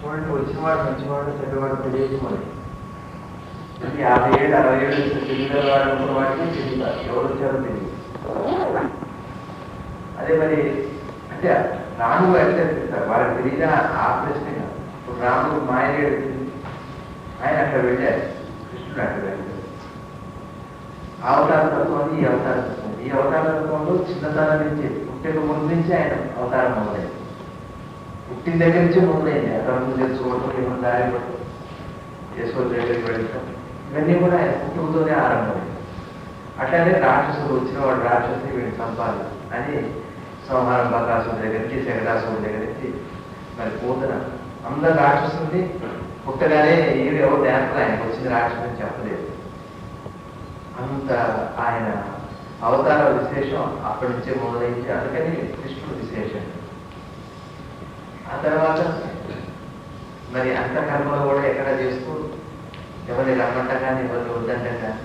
చూడండి, వచ్చినవాడు మంచివాడు చెడ్డవాడు తెలియదు. మరి 50 ఏళ్ళు 60 ఏళ్ళు తెలియదు వాడు అనుకున్న వాడికి తెలియదు, ఎవరు వచ్చారో తెలియదు. అదే మరి అంటే రాముడు అంటే తెలుస్తారు, వాళ్ళకి తెలియదా ఆ ప్రశ్న కాదు. ఇప్పుడు రాముడు మాయలేడు, ఆయన అక్కడ వెళ్ళారు, కృష్ణుడు అక్కడ వెళ్ళారు. ఆ అవతార తత్వం, ఈ అవతార తత్వం. ఈ అవతార తత్వంలో చిన్నతనం నుంచి పుట్టిన ముందు నుంచి ఆయన అవతారం మొదలైంది. పుట్టిన దగ్గర నుంచి మొదలైంది. అక్కడ ముందు తెలుసుకోవడం, ఏమైనా దారి పడటం, యశోద దగ్గరికి వెళ్ళటం, ఇవన్నీ కూడా ఆయన పుట్టుకతోనే ఆరంభమైంది. అట్లానే రాక్షసుడు వచ్చిన వాడు రాక్షసుని వీడిని చంపాలి అని సంహారం బకాసుడి దగ్గర నుంచి శకటాసుడి దగ్గర నుంచి మరి పోతున్న అందరు రాక్షసుని పుట్టగానే ఏవి ఎవరు డ్యాన్సులు ఆయనకు వచ్చింది రాక్షసుని చెప్పలేదు. అంత ఆయన అవతార విశేషం అక్కడి నుంచే మొదలైంది. అందుకని కృష్ణుడు విశేషం. ఆ తర్వాత మరి అంత కర్మలు కూడా ఎక్కడ చేస్తూ ఎవరిని రమ్మంట కానీ ఎవరిని వద్దంట కానీ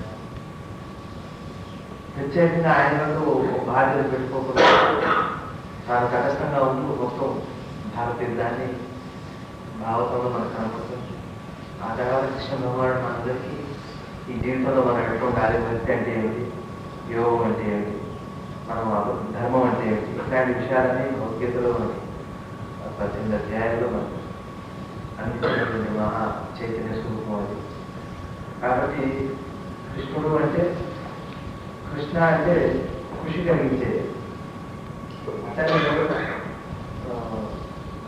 ప్రత్యేకంగా ఆయనకు బాధ్యత పెట్టుకోకుండా చాలా తటస్థంగా ఉంటూ మొత్తం భారతీయుద్ధాన్ని భావతంలో మనకు కనపడుతుంది. ఆ తర్వాత కృష్ణ భగవానుడు మనందరికీ ఈ జీవితంలో మనం ఎటువంటి భక్తి అంటే ఏమిటి, యోగం అంటే ఏమిటి, మనం ధర్మం అంటే ఏమిటి, ఇట్లాంటి విషయాలని భగవద్గీతలో మనకి 18 అధ్యాయాల్లో మనకు అందించినటువంటి మహా చైతన్య స్వరూపం అది. కాబట్టి కృష్ణుడు అంటే కృష్ణ అంటే కృషి కలిగించేది, అతన్ని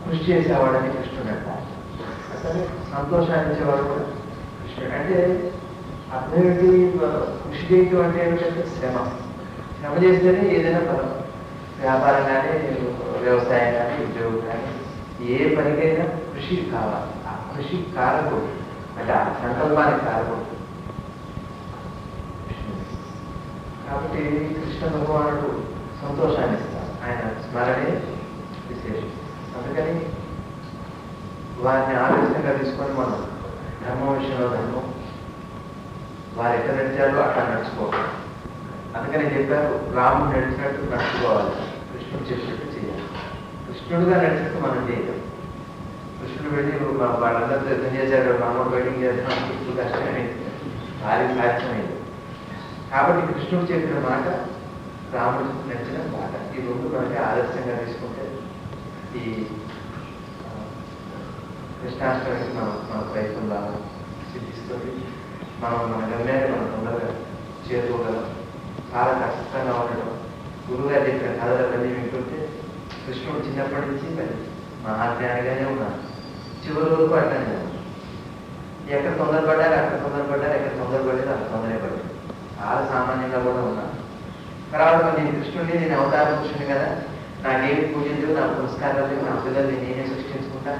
కృషి చేసేవాడని కృష్ణుడు అంటారు. అతన్ని సంతోషాన్ని ఇచ్చేవాడు కూడా కృష్ణుడు. అంటే అర్థమేంటి? కృషి చేయటం అంటే ఏమిటంటే శ్రమ. శ్రమ చేస్తేనే ఏదైనా ఫలం. వ్యాపారం కానీ, వ్యవసాయం కానీ, ఉద్యోగం కానీ, ఏ పనికైనా కృషి కావాలి. ఆ కృషి కారకుడు అంటే ఆ సంకల్పానికి కారకుడు. కాబట్టి కృష్ణ భగవానుడు సంతోషాన్ని ఇస్తారు, ఆయన స్మరణే విశేషం. అందుకని వారిని ఆదర్శంగా తీసుకొని మనం ధర్మం విషయంలో ధర్మం, వారు ఎక్కడ నడిచారో అట్లా నడుచుకోవాలి. అందుకని చెప్పారు, రాముడు నడిచినట్టు నడుచుకోవాలి, కృష్ణుడు చెప్పినట్టు చేయాలి. కృష్ణుడుగా నడిచినట్టు మనం చేయాలి. కృష్ణుడు వెళ్ళి వాళ్ళందరితో యుద్ధం చేశాడు, మామూలు వెయిటింగ్ చేస్తున్నాం, ఇప్పుడు కష్టమైంది, భారీ సాధ్యమైంది. కాబట్టి కృష్ణుడు చెప్పిన మాట, రాముడు నడిచిన మాట, ఈ రెండు మనకి ఆదర్శంగా తీసుకుంటే ఈ కృష్ణాష్టమికి మన ప్రయత్నం బాగా సిద్ధిస్తుంది. మన గమ్యాన్ని మనం తొందరగా చేరుకోగలం. చాలా కష్టంగా ఉండడం, గురువుగారు చెప్పిన కథలన్నీ వింటుంటే కృష్ణుడు చిన్నప్పటి నుంచి మరి మహాజ్ఞానిగానే ఉన్నారు, చివరి వరకు అట్లానే ఉన్నారు. ఎక్కడ తొందరపడ్డారు అక్కడ తొందరపడ్డారు, ఎక్కడ తొందరపడేది అక్కడ తొందరే పడ్డారు. చాలా సామాన్యంగా కూడా ఉన్నారు. తర్వాత నేను కృష్ణుడిని, నేను అవతార పురుషుని కదా, నాకేమి పూజలు, నా పురస్కారాలు, నా పిల్లల్ని నేనే సృష్టించుకుంటా,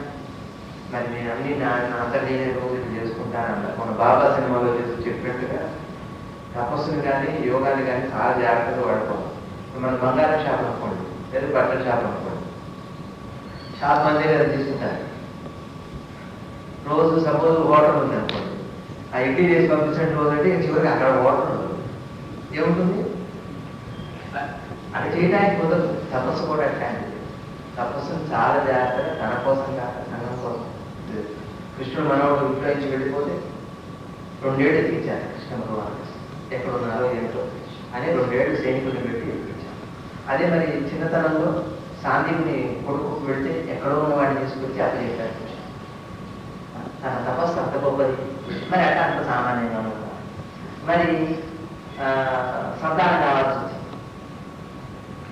మరి నేను అన్ని నా అంతా నేనే రోజు చేసుకుంటాను అన్నారు. మన బాబా సినిమాలో చెప్పినట్టుగా తపస్సుని కానీ యోగాన్ని కానీ చాలా జాగ్రత్తగా వాడుకోవాలి. మన బంగారం షాప్ అనుకోండి, లేదా బట్టల షాప్ అనుకోండి, షాప్ మంది కదా తీసుకుంటారు. రోజు సపోజ్ హోటల్ ఉంది అనుకోండి, ఆ ఇడ్లీ చేసి పంపించిన రోజు అంటే చివరికి అక్కడ హోటల్ ఉండదు, ఏముంటుంది అది చేయడానికి కుదరదు. తపస్సు కూడా అట్లాంటిది. తపస్సును చాలా జాగ్రత్తగా తన కోసం కాక సంఘం కోసం. కృష్ణుడు మనవాడు ఇంట్లో నుంచి వెళ్ళిపోతే 2 ఏళ్ళు ఎదిగించారు కృష్ణ భగవాను, ఎక్కడ ఉన్నారో ఏంటో అని 2 ఏళ్ళు సైనికుడిని పెట్టి ఎదిగించారు. అదే మరి చిన్నతనంలో సాందీపుని కొడుకు వెళ్తే ఎక్కడో ఉన్న వాడిని తీసుకొచ్చి అది చేశారు. తన తపస్సు అంత గొప్పది, మరి అట్లా అంత సామాన్యంగా ఉన్నారు. మరి సంతానం కావాల్సి వచ్చింది.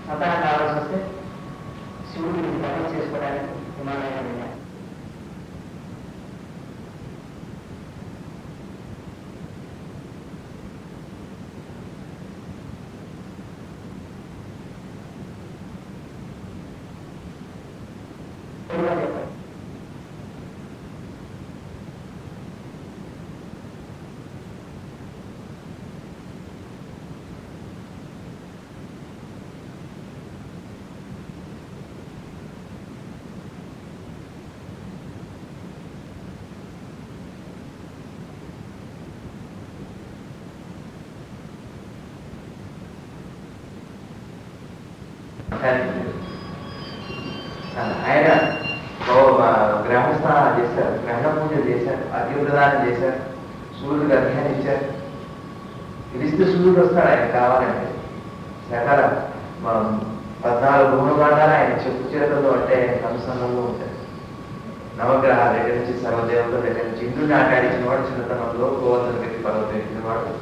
సంతానం కావాల్సి వస్తే శివుడిని తపస్సు చేసుకోవడానికి హిమాలయాలు వెళ్ళారు. ఆయన గ్రహస్నానాలు చేశారు, గ్రహణ పూజలు చేశారు, అగ్నిప్రదానం చేశారు, సూర్యుడికి అర్ఘ్యాన్ని ఇచ్చారు. పిలిస్తే సూర్యుడు వస్తాడు ఆయన కావాలంటే. సకల 14 గుణగాండాలు ఆయన చెప్పు చేతుల్లో అంటే అనుసంధానంలో ఉంటాయి. నవగ్రహాల దగ్గర నుంచి సర్వదేవతల దగ్గర నుంచి ఇంద్రుడిని ఆటాడించిన వాడు చిన్నతనంలో గోవర్ధన వ్యక్తి పర్వతం ఎక్కిన వాడు,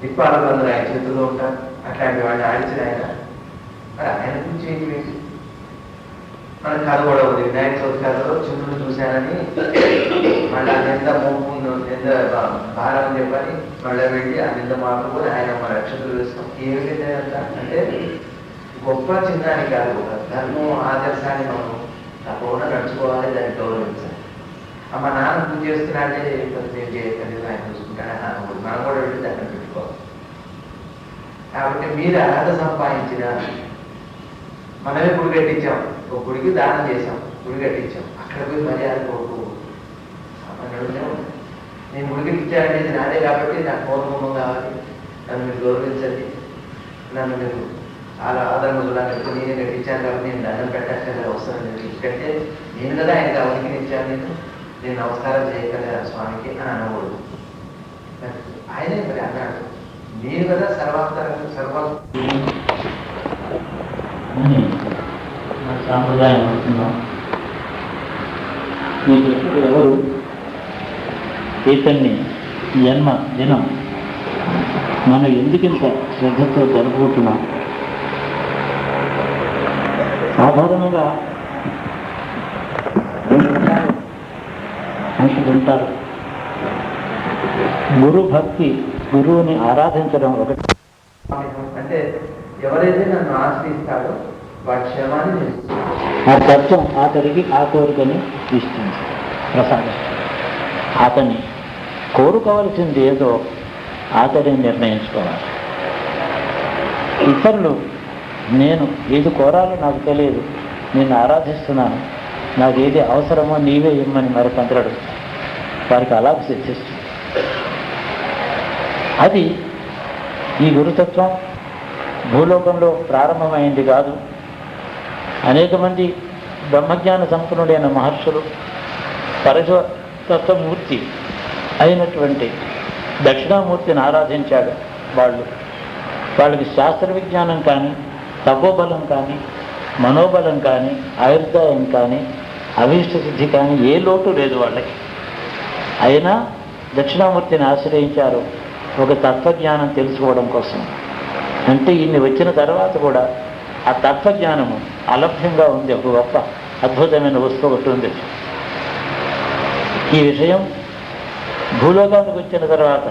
దిక్పాలకులందరూ ఆయన చేతుల్లో ఉంటారు. అట్లాంటి వాడిని ఆడించిన ఆయన. మరి ఆయన గురించి ఏంటి? మన కథ కూడా ఉంది. వినాయక చవితి కథలో చంద్రుడు చూశానని మళ్ళీ ఆ నింద నింద భారం చెప్పని మళ్ళీ వెళ్ళి ఆ నింద మార్పుకొని ఆయన మన రక్షకులు వేస్తాం. ఏమిటి అంటే గొప్ప చిన్నాన్ని కాదు, ఒక ధర్మం ఆదర్శాన్ని మనం తప్పకుండా నడుచుకోవాలి, దాన్ని గౌరవించాలి. మా నాన్న పూజ చేస్తున్నాడే నేను చేయలేదు, ఆయన చూసుకుంటానే నాన్న కూడా మనం కూడా వెళ్ళి దాన్ని పెట్టుకోవాలి. కాబట్టి మీరు అర్హత సంపాదించిన మనమే గుడి కట్టించాం, ఒక గుడికి దానం చేసాం, గుడి కట్టించాం, అక్కడ పోయి మర్యాద కోరుకో సామాన్యుడునే ఉంది. నేను గుడి కట్టించాననేది నాదే కాబట్టి నాకు పూర్వభూమం కావాలి, నన్ను మీరు గౌరవించండి, నన్ను మీరు చాలా ఆదరణ చూడాలంటే నేనే కట్టించాను కాబట్టి నేను దండం పెట్టాల్సిన అవసరం లేదు. ఎందుకంటే నేను కదా ఆయనకి అవనికినిచ్చాను, నేను నమస్కారం చేయగలిగా స్వామికి అని అనకూడదు. ఆయనే మరి అన్నాడు, నేను కదా సాంప్రదాయం అవుతున్నాం. మీకు ఎవరు చైతన్య జన్మదినం మనం ఎందుకింత శ్రద్ధతో జరుపుకుంటున్నాం? సాధారణంగా మనుషులు ఉంటారు. గురు భక్తి, గురువుని ఆరాధించడం ఒకటి. అంటే ఎవరైతే నన్ను ఆశ్రయిస్తాడో వాడి క్షేమాన్ని తెలుస్తుంది. ఆ తత్వం అతడికి ఆ కోరికని ఇస్తుంది, ప్రసాదం. అతన్ని కోరుకోవలసింది ఏదో అతడిని నిర్ణయించుకోవాలి. ఇతరులు నేను ఏది కోరాలో నాకు తెలియదు, నేను ఆరాధిస్తున్నాను, నాకు ఏది అవసరమో నీవే ఇమ్మని మరి కొందరు వారికి అలా సిద్ధిస్తుంది. అది ఈ గురుతత్వం భూలోకంలో ప్రారంభమైంది కాదు. అనేక మంది బ్రహ్మజ్ఞాన సంపన్నుడైన మహర్షులు, పరతత్వమూర్తి అయినటువంటి దక్షిణామూర్తిని ఆరాధించాడు. వాళ్ళకి శాస్త్ర విజ్ఞానం కానీ, తపోబలం కానీ, మనోబలం కానీ, ఆయుర్దాయం కానీ, అభీష్ట సిద్ధి కానీ ఏ లోటు లేదు వాళ్ళకి. అయినా దక్షిణామూర్తిని ఆశ్రయించారు ఒక తత్వజ్ఞానం తెలుసుకోవడం కోసం. అంటే ఇన్ని వచ్చిన తర్వాత కూడా ఆ తత్వజ్ఞానము అలభ్యంగా ఉంది. ఒక గొప్ప అద్భుతమైన వస్తువు ఒకటి ఉంది. ఈ విషయం భూలోకానికి వచ్చిన తర్వాత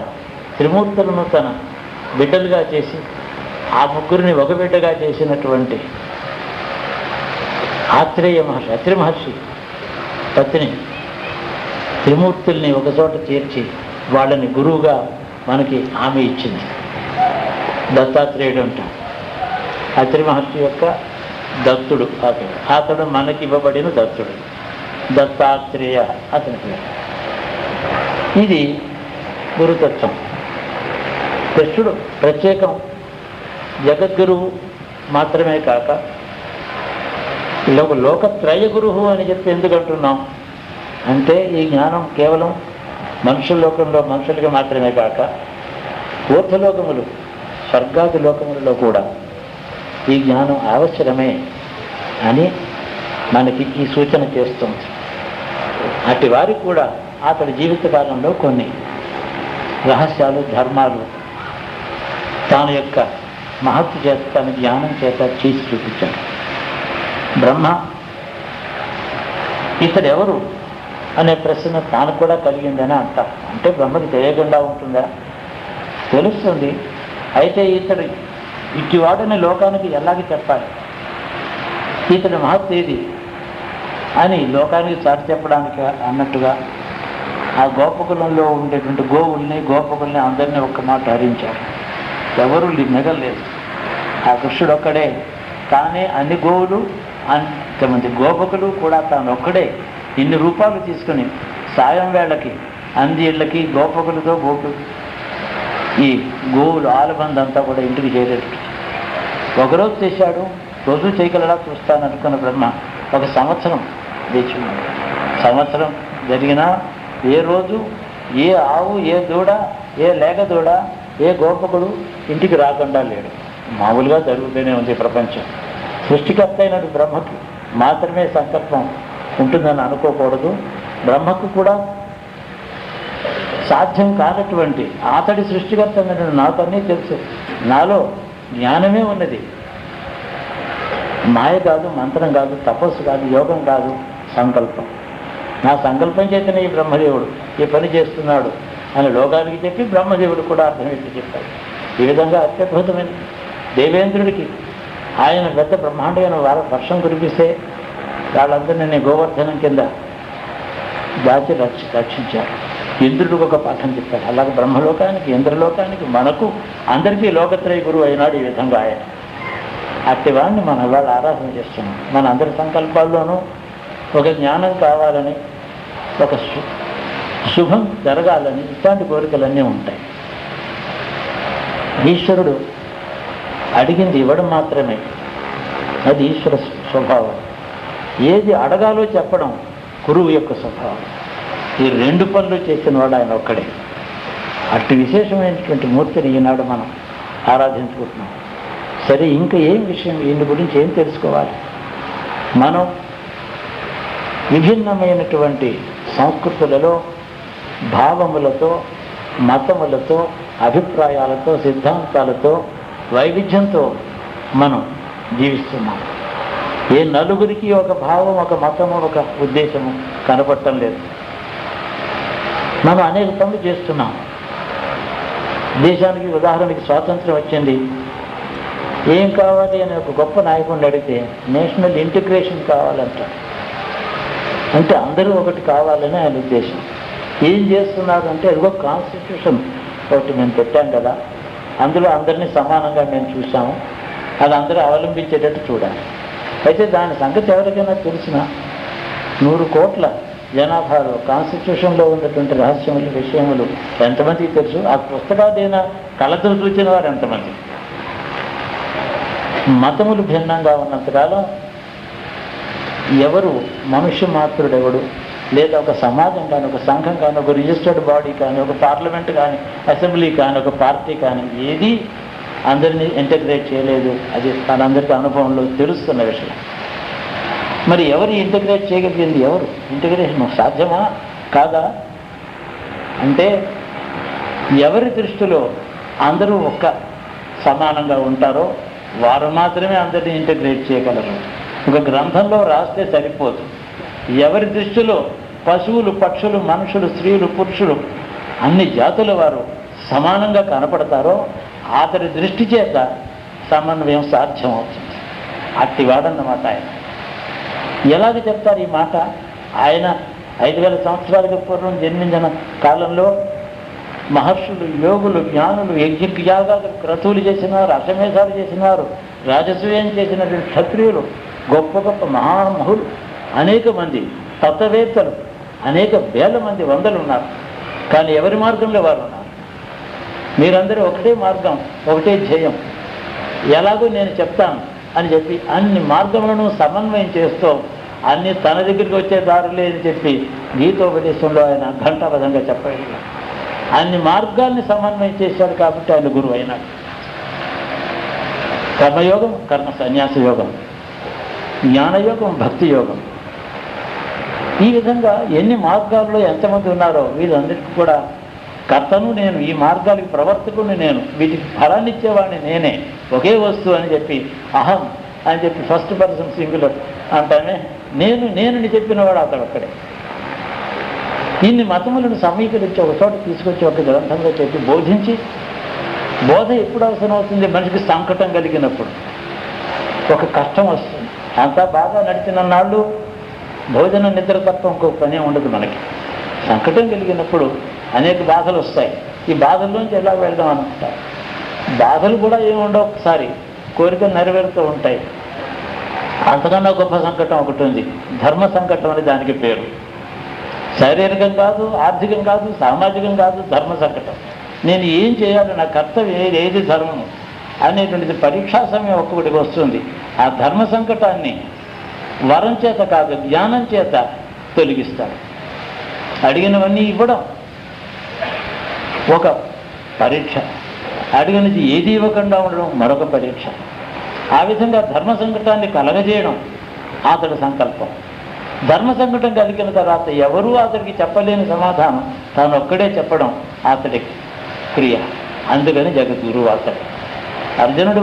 త్రిమూర్తులను తన బిడ్డలుగా చేసి ఆ ముగ్గురిని ఒక బిడ్డగా చేసినటువంటి ఆత్రేయ మహర్షి, అత్రి మహర్షి పత్ని త్రిమూర్తుల్ని ఒకచోట చేర్చి వాళ్ళని గురువుగా మనకి ఆమె ఇచ్చింది. దత్తాత్రేయుడు అంటాడు. అత్రి మహర్షి యొక్క దత్తుడు అతడు మనకి ఇవ్వబడిన దత్తుడు, దత్తాత్రేయ అతని పేరు. ఇది గురుతత్వం. కృష్ణుడు ప్రత్యేకం జగద్గురువు మాత్రమే కాక లోకత్రయ గురువు అని చెప్పి ఎందుకు అంటున్నాం అంటే, ఈ జ్ఞానం కేవలం మనుషుల లోకంలో మనుషులకి మాత్రమే కాక ఊర్ధ్వలోకములు, స్వర్గాది లోకములలో కూడా ఈ జ్ఞానం అవసరమే అని మనకి ఈ సూచన చేస్తుంది. అటు వారికి కూడా అతడి జీవితకాలంలో కొన్ని రహస్యాలు, ధర్మాలు తన యొక్క మహత్తు చేత, తన జ్ఞానం చేత చేసి చూపించాడు. బ్రహ్మ ఇతడెవరు అనే ప్రశ్న తాను కూడా కలిగిందని అంటారు. అంటే బ్రహ్మకి తెలియకుండా ఉంటుందా? తెలుస్తుంది. అయితే ఇతడు ఇటువాడని లోకానికి ఎలాగే చెప్పాలి, ఇతడి మహత్తు ఏది అని లోకానికి చాటి చెప్పడానికి అన్నట్టుగా ఆ గోపకులంలో ఉండేటువంటి గోపకుల్ని అందరినీ ఒక్క మాట హరించారు. ఎవరు మిగలేదు. ఆ కృష్ణుడు ఒక్కడే. కానీ అన్ని గోవులు, అంతమంది గోపకులు కూడా తాను ఒక్కడే ఇన్ని రూపాయలు తీసుకుని సాయం వేళకి అంది ఇళ్ళకి గోపకులతో ఈ గోవులు ఆలబందంతా కూడా ఇంటికి చేరేది. ఒకరోజు చేశాడు, రోజు చేయగలడా చూస్తాను అనుకున్న బ్రహ్మ 1 సంవత్సరం వేచి ఉన్నాడు. సంవత్సరం జరిగినా ఏ రోజు ఏ ఆవు, ఏ దూడ, ఏ లేక దూడ, ఏ గోపకుడు ఇంటికి రాకుండా లేడు. మామూలుగా జరుగుతూనే ఉంది ప్రపంచం. సృష్టికర్త అయినటు బ్రహ్మకి మాత్రమే సంకల్పం ఉంటుందని అనుకోకూడదు. బ్రహ్మకు కూడా సాధ్యం కానటువంటి అతడి సృష్టికర్త నాకు అన్నీ తెలుసు, నాలో జ్ఞానమే ఉన్నది, మాయ కాదు, మంత్రం కాదు, తపస్సు కాదు, యోగం కాదు, సంకల్పం. నా సంకల్పం చేతనే ఈ బ్రహ్మదేవుడు ఈ పని చేస్తున్నాడు అని లోకానికి చెప్పి బ్రహ్మదేవుడు కూడా అర్థమేంటి చెప్పాడు. ఈ విధంగా అత్యద్భుతమైన దేవేంద్రుడికి ఆయన పెద్ద బ్రహ్మాండమైన వర్షం కురిపిస్తే వాళ్ళందరినీ గోవర్ధనం కింద దాచి రక్షించారు. ఇంద్రుడికి ఒక పాఠం చెప్పాడు. అలాగే బ్రహ్మలోకానికి, ఇంద్రలోకానికి, మనకు అందరికీ లోకత్రయ గురువు అయినాడు ఈ విధంగా ఆయన. అట్టివాడిని మనం ఇవాళ ఆరాధన చేస్తున్నాం. మన అందరి సంకల్పాల్లోనూ ఒక జ్ఞానం కావాలని, ఒక శుభం జరగాలని, ఇట్లాంటి కోరికలన్నీ ఉంటాయి. ఈశ్వరుడు అడిగింది ఇవ్వడం మాత్రమే, అది ఈశ్వర స్వభావం. ఏది అడగాలో చెప్పడం గురువు యొక్క స్వభావం. ఈ రెండు పనులు చేసిన వాడు ఆయన ఒక్కడే. అట్టి విశేషమైనటువంటి మూర్తిని ఈనాడు మనం ఆరాధించుకుంటున్నాం. సరే, ఇంకా ఏం విషయం, ఈయన గురించి ఏం తెలుసుకోవాలి? మనం విభిన్నమైనటువంటి సంస్కృతులలో, భావములతో, మతములతో, అభిప్రాయాలతో, సిద్ధాంతాలతో, వైవిధ్యంతో మనం జీవిస్తున్నాం. ఏ నలుగురికి ఒక భావం, ఒక మతము, ఒక ఉద్దేశము కనపడటం లేదు. మనం అనేక పనులు చేస్తున్నాం. దేశానికి ఉదాహరణకి స్వాతంత్రం వచ్చింది, ఏం కావాలి అని ఒక గొప్ప నాయకుడిని అడిగితే నేషనల్ ఇంటిగ్రేషన్ కావాలంట. అంటే అందరూ ఒకటి కావాలని ఆయన ఉద్దేశం. ఏం చేస్తున్నారు అంటే, అదిగో కాన్స్టిట్యూషన్ ఒకటి మేము పెట్టాం కదా, అందులో అందరినీ సమానంగా మేము చూసాము, అది అందరూ అవలంబించేటట్టు చూడాలి. అయితే దాని సంగతి ఎవరికైనా తెలిసిన 100 కోట్ల జనాభాలో కాన్స్టిట్యూషన్లో ఉన్నటువంటి రహస్యములు, విషయములు ఎంతమందికి తెలుసు? ఆ పుస్తకాలైనా కళ్ళతో చూసిన వారు ఎంతమంది? మతములు భిన్నంగా ఉన్నంతకాలం ఎవరు మనుష్య మాత్రుడెవడు, లేదా ఒక సమాజం కానీ, ఒక సంఘం కానీ, ఒక రిజిస్టర్డ్ బాడీ కానీ, ఒక పార్లమెంట్ కానీ, అసెంబ్లీ కానీ, ఒక పార్టీ కానీ ఏది అందరినీ ఇంటగ్రేట్ చేయలేదు. అది తనందరికీ అనుభవంలో తెలుస్తున్న విషయం. మరి ఎవరు ఇంటగ్రేట్ చేయగలిగింది? ఎవరు ఇంటగ్రేషన్ సాధ్యమా కాదా అంటే, ఎవరి దృష్టిలో అందరూ ఒక్క సమానంగా ఉంటారో వారు మాత్రమే అందరినీ ఇంటగ్రేట్ చేయగలరు. ఒక గ్రంథంలో రాస్తే సరిపోదు. ఎవరి దృష్టిలో పశువులు, పక్షులు, మనుషులు, స్త్రీలు, పురుషులు అన్ని జాతుల వారు సమానంగా కనపడతారో అతడి దృష్టి చేత సమన్వయం సాధ్యమవుతుంది. అట్టివాడన్నమాట ఆయన. ఎలాగ చెప్తారు ఈ మాట? ఆయన 5000 సంవత్సరాలకు పూర్వం జన్మించిన కాలంలో మహర్షులు, యోగులు, జ్ఞానులు, యజ్ఞయాగాలు, క్రతువులు చేసినారు, అశ్వమేధాలు చేసినారు, రాజసూయం చేసినటువంటి క్షత్రియులు, గొప్ప గొప్ప మహామహులు, అనేక మంది తత్వవేత్తలు, అనేక వేల మంది, వందలు ఉన్నారు. కానీ ఎవరి మార్గంలో వారు ఉన్నారు. మీరందరూ ఒకటే మార్గం, ఒకటే ధ్యేయం, ఎలాగో నేను చెప్తాను అని చెప్పి అన్ని మార్గములను సమన్వయం చేస్తూ అన్ని తన దగ్గరికి వచ్చే దారులే అని చెప్పి గీతోపదేశంలో ఆయన ఘంటాబద్ధంగా చెప్పాడు. అన్ని మార్గాల్ని సమన్వయం చేశాడు కాబట్టి ఆయన గురువు అయినాడు. కర్మయోగం, కర్మ సన్యాస యోగం, జ్ఞానయోగం, భక్తి యోగం, ఈ విధంగా ఎన్ని మార్గాల్లో ఎంతమంది ఉన్నారో వీళ్ళందరికీ కూడా కర్తను నేను, ఈ మార్గాలకి ప్రవర్తకుని నేను, వీటికి ఫలాన్ని ఇచ్చేవాడిని నేనే, ఒకే వస్తువు అని చెప్పి అహం అని చెప్పి ఫస్ట్ పర్సన్ సింగులర్ అంటానే నేను చెప్పినవాడు అతడు ఒక్కడే. ఇన్ని మతములను సమీకరించి ఒక చోట తీసుకొచ్చి ఒక గ్రంథంలో చెప్పి బోధించి, బోధ ఎప్పుడు అవసరం అవుతుంది? మనిషికి సంకటం కలిగినప్పుడు, ఒక కష్టం వస్తుంది. అంతా బాగా నడిచిన నాళ్ళు భోజన నిద్ర తప్ప ఇంకొక పనే ఉండదు మనకి. సంకటం కలిగినప్పుడు అనేక బాధలు వస్తాయి. ఈ బాధల్లోంచి ఎలా వెళ్దాం అనుకుంటారు. బాధలు కూడా ఏముండవు, ఒకసారి కోరికలు నెరవేరుతూ ఉంటాయి. అంతకన్నా గొప్ప సంకటం ఒకటి ఉంది, ధర్మ సంకటం అని దానికి పేరు. శారీరకం కాదు, ఆర్థికం కాదు, సామాజికం కాదు, ధర్మ సంకటం. నేను ఏం చేయాలి, నా కర్తవ్యం ఏది ధర్మము అనేటువంటిది పరీక్షా సమయం ఒక్కొక్కటికి వస్తుంది. ఆ ధర్మ సంకటాన్ని వరం చేత కాదు, జ్ఞానం చేత తొలగిస్తాడు. అడిగినవన్నీ ఇవ్వడం ఒక పరీక్ష, అడిగినది ఏది ఇవ్వకుండా ఉండడం మరొక పరీక్ష. ఆ విధంగా ధర్మ సంకటాన్ని కలగజేయడం అతడి సంకల్పం. ధర్మ సంకటం కలిగిన తర్వాత ఎవరూ అతడికి చెప్పలేని సమాధానం తాను ఒక్కడే చెప్పడం అతడి క్రియ. అందుకని జగద్గురువు అతడు. అర్జునుడు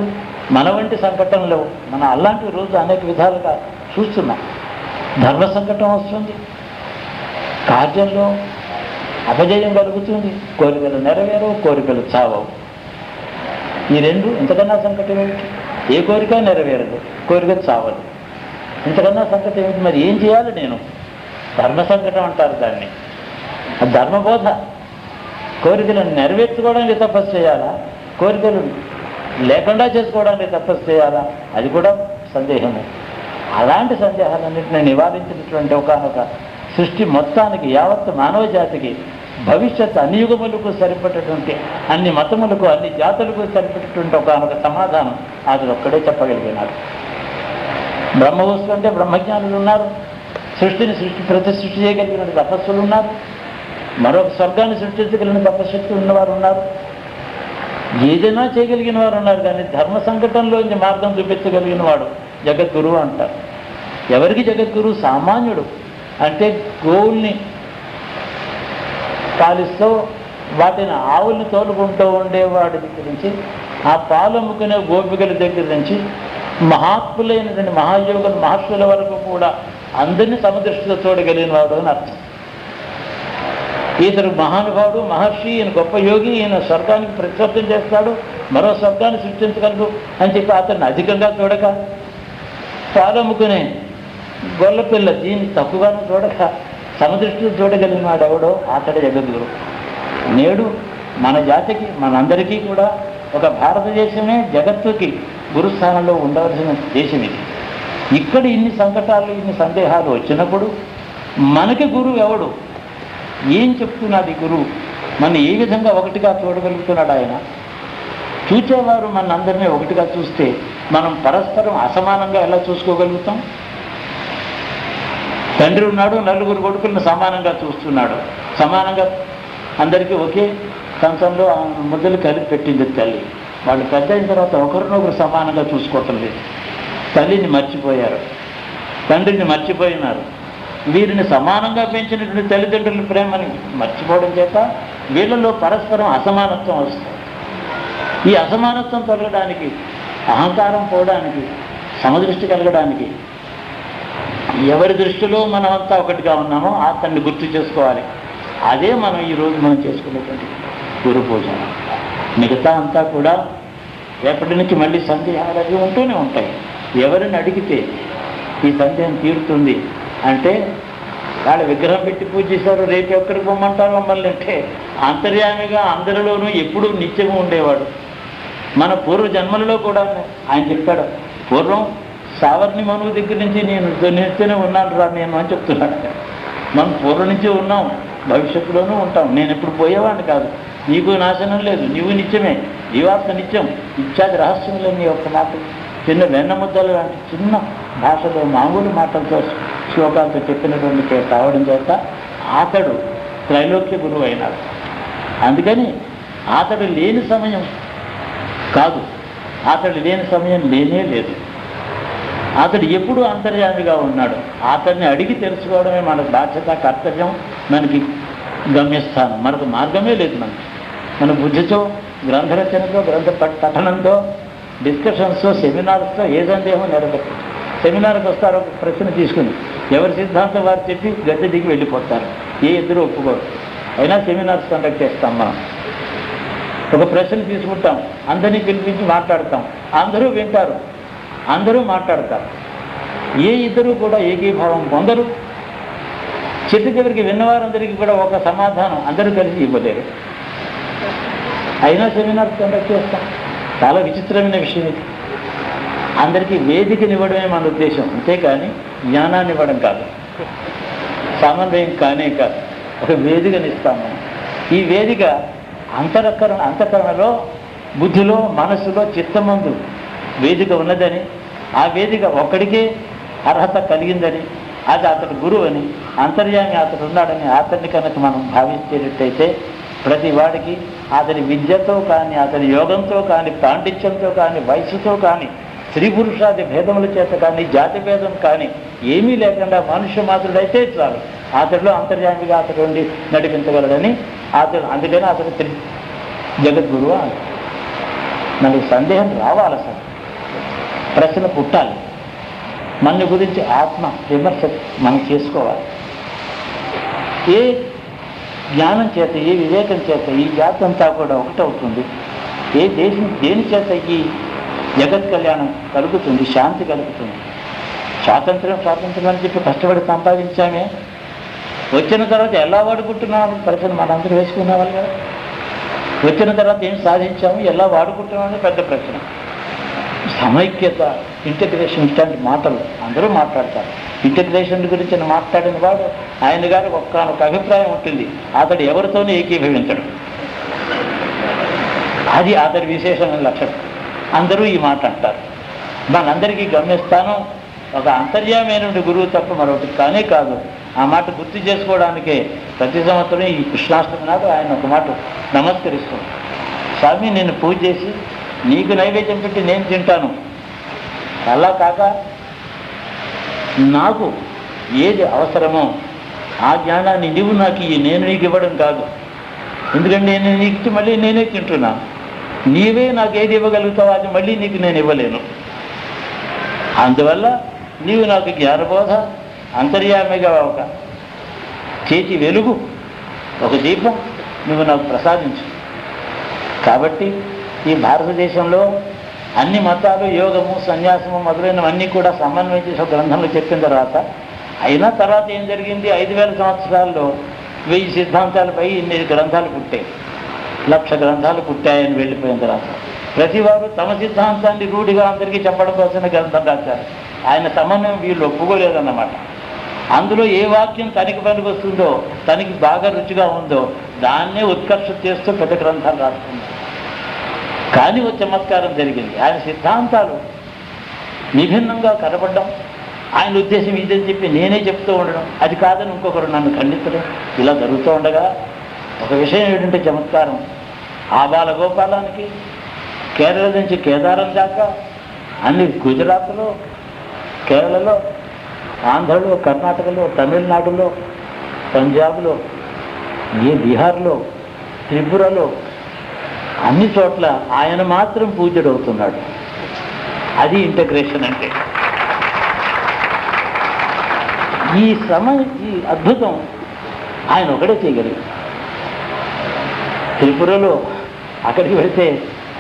మన వంటి సంకటంలో మన అలాంటి రోజు అనేక విధాలుగా చూస్తున్నాం. ధర్మ సంకటం వస్తుంది, కార్యంలో అపజయం కలుగుతుంది, కోరికలు నెరవేరవు, కోరికలు చావవు. ఈ రెండు ఇంతకన్నా సంకటం ఏమిటి? ఏ కోరిక నెరవేరదు, కోరిక చావదు. ఇంతకన్నా సంకటం ఏమిటి? మరి ఏం చేయాలి నేను? ధర్మ సంకటం అంటారు దాన్ని. ధర్మబోధ. కోరికలను నెరవేర్చుకోవడానికి తపస్సు చేయాలా, కోరికలు లేకుండా చేసుకోవడానికి తపస్సు చేయాలా? అది కూడా సందేహము. అలాంటి సందేహాలన్నింటినీ నివారించినటువంటి ఒకనొక సృష్టి మొత్తానికి, యావత్ మానవ జాతికి, భవిష్యత్ అన్ని యుగములకు సరిపడేటువంటి, అన్ని మతములకు, అన్ని జాతులకు సరిపడేటువంటి ఒకనొక సమాధానం అతడు ఒక్కడే చెప్పగలిగినాడు. బ్రహ్మవస్తు అంటే బ్రహ్మజ్ఞానులు ఉన్నారు, ప్రతి సృష్టి చేయగలిగిన తపస్సులు ఉన్నారు, మరొక స్వర్గాన్ని సృష్టించగలిగిన తపశక్తి ఉన్నవారు ఉన్నారు, ఏదైనా చేయగలిగిన వారు ఉన్నారు. కానీ ధర్మ సంకటంలోంచి మార్గం చూపించగలిగిన వాడు జగద్గురువు అంటారు. ఎవరికి జగద్గురువు? సామాన్యుడు. అంటే గోవుల్ని పాలిస్తూ వాటిని ఆవుల్ని తోలుకుంటూ ఉండేవాడి దగ్గర నుంచి, ఆ పాలు అమ్ముకునే గోపికల దగ్గర నుంచి, మహాత్ములైనటువంటి మహాయోగుల మహర్షుల వరకు కూడా అందరినీ సమదృష్టితో చూడగలిగిన వాడు అని అర్థం. ఇతడు మహానుభావుడు, మహర్షి, ఈయన గొప్ప యోగి, ఈయన స్వర్గానికి ప్రతిష్టం చేస్తాడు, మరో స్వర్గాన్ని సృష్టించగలడు అని చెప్పి అతన్ని అధికంగా చూడక, పాలమ్ముకునే గొల్లపిల్ల దీన్ని తక్కువగానే చూడక సమదృష్టితో చూడగలిగిన వాడు ఎవడో అతడి జగద్గురు. నేడు మన జాతికి, మనందరికీ కూడా ఒక భారతదేశమే జగత్తుకి గురుస్థానంలో ఉండవలసిన దేశం ఇది. ఇక్కడ ఇన్ని సంకటాలు, ఇన్ని సందేహాలు వచ్చినప్పుడు మనకి గురువు ఎవడు? ఏం చెప్తున్నాడు ఈ గురువు? మన ఏ విధంగా ఒకటిగా చూడగలుగుతున్నాడు ఆయన? చూచేవారు మన అందరినీ ఒకటిగా చూస్తే మనం పరస్పరం అసమానంగా ఎలా చూసుకోగలుగుతాం? తండ్రి ఉన్నాడు, నలుగురు కొడుకులను సమానంగా చూస్తున్నాడు, సమానంగా అందరికీ ఒకే కంచంలో ముద్దలు కలిపి పెట్టింది తల్లి. వాళ్ళు పెద్ద అయిన తర్వాత ఒకరినొకరు సమానంగా చూసుకోవటం లేదు. తల్లిని మర్చిపోయారు, తండ్రిని మర్చిపోయినారు. వీరిని సమానంగా పెంచినటువంటి తల్లిదండ్రుల ప్రేమని మర్చిపోవడం చేత వీళ్ళలో పరస్పరం అసమానత్వం వస్తుంది. ఈ అసమానత్వం కలగడానికి, అహంకారం పోవడానికి, సమదృష్టి కలగడానికి ఎవరి దృష్టిలో మనమంతా ఒకటిగా ఉన్నామో అతన్ని గుర్తు చేసుకోవాలి. అదే మనం ఈరోజు చేసుకునేటువంటి గురు పూజ. మిగతా అంతా కూడా రేపటి నుంచి మళ్ళీ సందేహాలు అవి ఉంటూనే ఉంటాయి. ఎవరిని అడిగితే ఈ సందేహం తీరుతుంది అంటే, వాళ్ళ విగ్రహం పెట్టి పూజ చేశారు, రేపు ఎక్కడికి పొమ్మంటారు మమ్మల్ని అంటే, అంతర్యామిగా అందరిలోనూ ఎప్పుడూ నిత్యము ఉండేవాడు. మన పూర్వ జన్మలలో కూడా ఆయన చెప్పాడు, పూర్వం సావర్ణి మనువు దగ్గర నుంచి నేను నిత్యనే ఉన్నాను రా నేను అని చెప్తున్నాడు. మనం పూర్వం నుంచి ఉన్నాం, భవిష్యత్తులోనూ ఉంటాం. నేను ఎప్పుడు పోయేవాడిని కాదు. నీకు నాశనం లేదు, నీవు నిత్యమే, జీవాత్మ నిత్యం. ఇత్యాది రహస్యంలో నీ యొక్క మాట చిన్న వెన్నముద్దలు లాంటి చిన్న భాషలో మామూలు మాటలతో శ్లోకాలతో చెప్పినటువంటి కావడం చేత అతడు త్రైలోక్య గురువు అయినాడు. అందుకని అతడు లేని సమయం కాదు, అతడు లేని సమయం లేనే లేదు. అతడు ఎప్పుడూ అంతర్యామిగా ఉన్నాడు. అతన్ని అడిగి తెలుసుకోవడమే మన బాధ్యత, కర్తవ్యం, మనకి గమ్యస్థానం. మనకు మార్గమే లేదు. మన బుద్ధితో, గ్రంథ రచనతో, గ్రంథ పఠనంతో, డిస్కషన్స్తో, సెమినార్స్తో ఏ సందేహం నెరవేరు. సెమినార్కి వస్తారు, ఒక ప్రశ్న తీసుకుని ఎవరి సిద్ధాంతం వారు చెప్పి గద్దె దిగి వెళ్ళిపోతారు. ఏ ఇద్దరు ఒప్పుకోరు. అయినా సెమినార్స్ కండక్ట్ చేస్తాం. మనం ఒక ప్రశ్న తీసుకుంటాం, అందరినీ పిలిపించి మాట్లాడతాం, అందరూ వింటారు, అందరూ మాట్లాడతారు. ఏ ఇద్దరు కూడా ఏకీభావం పొందరు. చిట్టు చివరికి విన్నవారందరికీ కూడా ఒక సమాధానం అందరూ కలిసి ఇవ్వలేరు. అయినా సెమినార్స్ కండక్ట్ చేస్తాం. చాలా విచిత్రమైన విషయం ఇది. అందరికీ వేదికనివ్వడమే మన ఉద్దేశం, అంతేకాని జ్ఞానాన్ని ఇవ్వడం కాదు, సమన్వయం కానే కాదు. ఒక వేదికనిస్తాము. ఈ వేదిక అంతఃకరణలో, బుద్ధిలో, మనస్సులో, చిత్తమందు వేదిక ఉన్నదని, ఆ వేదిక ఒక్కడికే అర్హత కలిగిందని, అది అతడు గురువు అని, అంతర్యామి అతడు ఉన్నాడని అతన్ని కనుక మనం భావించేటట్టయితే ప్రతి వాడికి అతని విద్యతో కానీ, అతని యోగంతో కానీ, పాండిత్యంతో కానీ, వయసుతో కానీ, స్త్రీ పురుషాది భేదముల చేత కానీ, జాతి భేదం కానీ ఏమీ లేకుండా మనుష్య మాత్రుడైతే చాలు అతడిలో అంతర్యామిగా అతడు ఉండి నడిపించగలడని అతడు, అందుకని అతడు జగద్గురువు అని. మనకి సందేహం రావాలి, అసలు ప్రశ్న పుట్టాలి. మన గురించి ఆత్మ విమర్శ మనం చేసుకోవాలి. ఏ జ్ఞానం చేత, ఏ వివేకం చేత ఈ జాతి అంతా కూడా ఒకటవుతుంది? ఏ దేని చేత ఈ జగత్ కళ్యాణం కలుగుతుంది, శాంతి కలుగుతుంది? స్వాతంత్రం అని చెప్పి కష్టపడి సంపాదించామే, వచ్చిన తర్వాత ఎలా వాడుకుంటున్నామని ప్రశ్న మనందరూ వేసుకునేవాళ్ళు కదా. వచ్చిన తర్వాత ఏం సాధించాము, ఎలా వాడుకుంటున్నామని పెద్ద ప్రశ్న. సమైక్యత, ఇంటిగ్రేషన్, ఇట్లాంటి మాటలు అందరూ మాట్లాడతారు. ఇంటిగ్రేషన్ గురించి మాట్లాడిన వాడు ఆయన గారికి ఒక్క అభిప్రాయం ఉంటుంది, అతడు ఎవరితోనూ ఏకీభవించడు. అది అతడి విశేషమైన లక్షణం. అందరూ ఈ మాట అంటారు. మనందరికీ గమనిస్తాను, ఒక అంతర్యామైన గురువు తప్ప మరొకటి కానే కాదు. ఆ మాట గుర్తు చేసుకోవడానికే ప్రతి సంవత్సరం ఈ కృష్ణాష్టమి నాడు ఆయన ఒక మాట నమస్కరిస్తాను. స్వామి, నేను పూజ చేసి నీకు నైవేద్యం పెట్టి నేను తింటాను, అలా కాక నాకు ఏది అవసరమో ఆ జ్ఞానాన్ని నీవు నాకు నేను నీకు ఇవ్వడం కాదు. ఎందుకంటే నేను నీకు ఇచ్చి మళ్ళీ నేనే తింటున్నాను. నీవే నాకు ఏది ఇవ్వగలుగుతావో అది మళ్ళీ నీకు నేను ఇవ్వలేను. అందువల్ల నీవు నాకు జ్ఞానబోధ, అంతర్యామిగా ఒక చేతి వెలుగు, ఒక దీపం నువ్వు నాకు ప్రసాదించు. కాబట్టి ఈ భారతదేశంలో అన్ని మతాలు, యోగము, సన్యాసము మొదలైనవన్నీ కూడా సమన్వయం చేసే గ్రంథంలో చెప్పిన తర్వాత ఏం జరిగింది? 5000 సంవత్సరాల్లో 1000 సిద్ధాంతాలపై ఇన్ని గ్రంథాలు పుట్టాయి, 1,00,000 గ్రంథాలు పుట్టాయని వెళ్ళిపోయిన తర్వాత ప్రతి వారు తమ సిద్ధాంతాన్ని రూఢిగా అందరికీ చెప్పడం కోసం గ్రంథం రాశారు. ఆయన సమన్వయం వీళ్ళు ఒప్పుకోలేదన్నమాట. అందులో ఏ వాక్యం తనకి పనికి వస్తుందో, తనకి బాగా రుచిగా ఉందో దాన్నే ఉత్కర్ష చేస్తూ పెద్ద గ్రంథాలు రాస్తున్నారు. కానీ ఒక చమత్కారం జరిగింది. ఆయన సిద్ధాంతాలు విభిన్నంగా కనపడడం, ఆయన ఉద్దేశం ఇదని చెప్పి నేనే చెప్తూ ఉండడం, అది కాదని ఇంకొకరు నన్ను ఖండించడం, ఇలా జరుగుతూ ఉండగా ఒక విషయం ఏంటంటే చమత్కారం, ఆబాల గోపాలానికి కేరళ నుంచి కేదారం దాకా అన్ని గుజరాత్లో, కేరళలో, ఆంధ్రలో, కర్ణాటకలో, తమిళనాడులో, పంజాబ్లో, బీహార్లో, త్రిపురలో అన్ని చోట్ల ఆయన మాత్రం పూజ్యుడవుతున్నాడు. అది ఇంటగ్రేషన్ అంటే. ఈ అద్భుతం ఆయన ఒకడే చేయగలిగారు. త్రిపురలో అక్కడికి వెళితే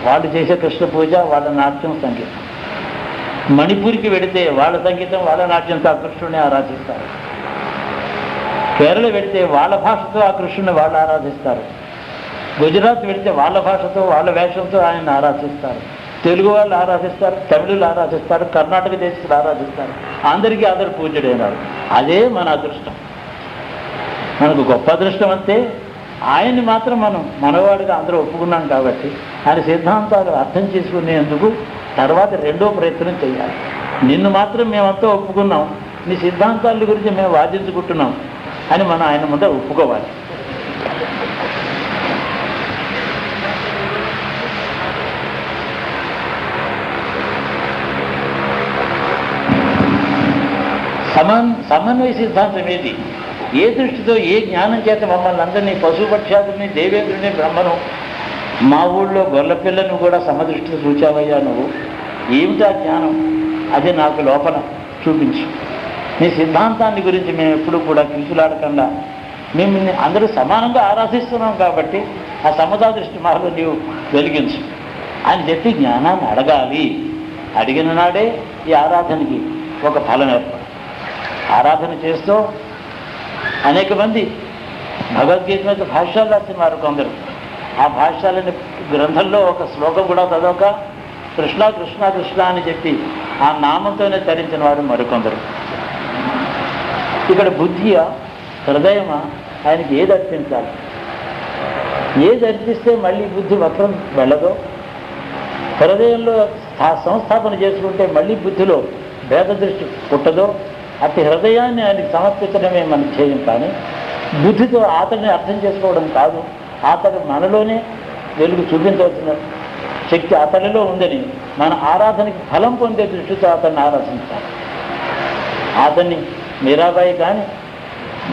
వాళ్ళు చేసే కృష్ణ పూజ, వాళ్ళ నాట్యం, సంగీతం. మణిపూర్కి వెళితే వాళ్ళ సంగీతం, వాళ్ళ నాట్యంతో ఆ కృష్ణుడిని ఆరాధిస్తారు. కేరళ వెళితే వాళ్ళ భాషతో ఆ కృష్ణుని వాళ్ళు ఆరాధిస్తారు. గుజరాత్ వెళితే వాళ్ళ భాషతో, వాళ్ళ వేషంతో ఆయన ఆరాధిస్తారు. తెలుగు వాళ్ళు ఆరాధిస్తారు, తమిళులు ఆరాధిస్తారు, కర్ణాటక దేశస్తులు ఆరాధిస్తారు. అందరికీ అందరు పూజ్యుడైనారు. అదే మన అదృష్టం. మనకు గొప్ప అదృష్టం అంతే. ఆయన్ని మాత్రం మనం మనవాడిగా అందరూ ఒప్పుకున్నాం కాబట్టి ఆయన సిద్ధాంతాలు అర్థం చేసుకునేందుకు తర్వాత రెండో ప్రయత్నం చేయాలి. నిన్ను మాత్రం మేమంతా ఒప్పుకున్నాం, నీ సిద్ధాంతాల గురించి మేము వాదించుకుంటున్నాం అని మనం ఆయన ముందు ఒప్పుకోవాలి. సమన్వయ సిద్ధాంతం ఏది? ఏ దృష్టితో, ఏ జ్ఞానం చేత మమ్మల్ని అందరినీ, పశుపక్షాదుల్ని, దేవేంద్రుని, బ్రహ్మను, మా ఊళ్ళో గొల్లపిల్లను కూడా సమదృష్టితో చూచావయ్యా నువ్వు. ఏమిటా జ్ఞానం? అది నాకు లోపల చూపించు. నీ సిద్ధాంతాన్ని గురించి మేము ఎప్పుడూ కూడా కించులాడకుండా మేము అందరూ సమానంగా ఆరాధిస్తున్నాం కాబట్టి ఆ సమతా దృష్టి మాలో నీవు వెలిగించు అని చెప్పి జ్ఞానాన్ని అడగాలి. అడిగిన నాడే ఈ ఆరాధనకి ఒక ఫలం ఏర్పడు. ఆరాధన చేస్తూ అనేక మంది భగవద్గీత మీద భాష్యాలు రాసిన వారు కొందరు. ఆ భాష్యాలని గ్రంథంలో ఒక శ్లోకం కూడా చదవక కృష్ణ కృష్ణ కృష్ణ అని చెప్పి ఆ నామంతోనే తరించిన వారు మరికొందరు. ఇక్కడ బుద్ధియా, హృదయమా, ఆయనకి ఏది అర్పించాలి? ఏది అర్పిస్తే మళ్ళీ బుద్ధి వక్రం వెళ్ళదో, హృదయంలో సంస్థాపన చేసుకుంటే మళ్ళీ బుద్ధిలో భేద దృష్టి పుట్టదో అతి హృదయాన్ని ఆయనకి సమర్పించడమే మనం చేయం. కానీ బుద్ధితో అతన్ని అర్థం చేసుకోవడం కాదు, అతడు మనలోనే వెలుగు చూపించవలసిన శక్తి అతడిలో ఉందని మన ఆరాధనకి ఫలం పొందే దృష్టితో అతన్ని ఆరాధించాలి. అతన్ని మీరాబాయి కానీ,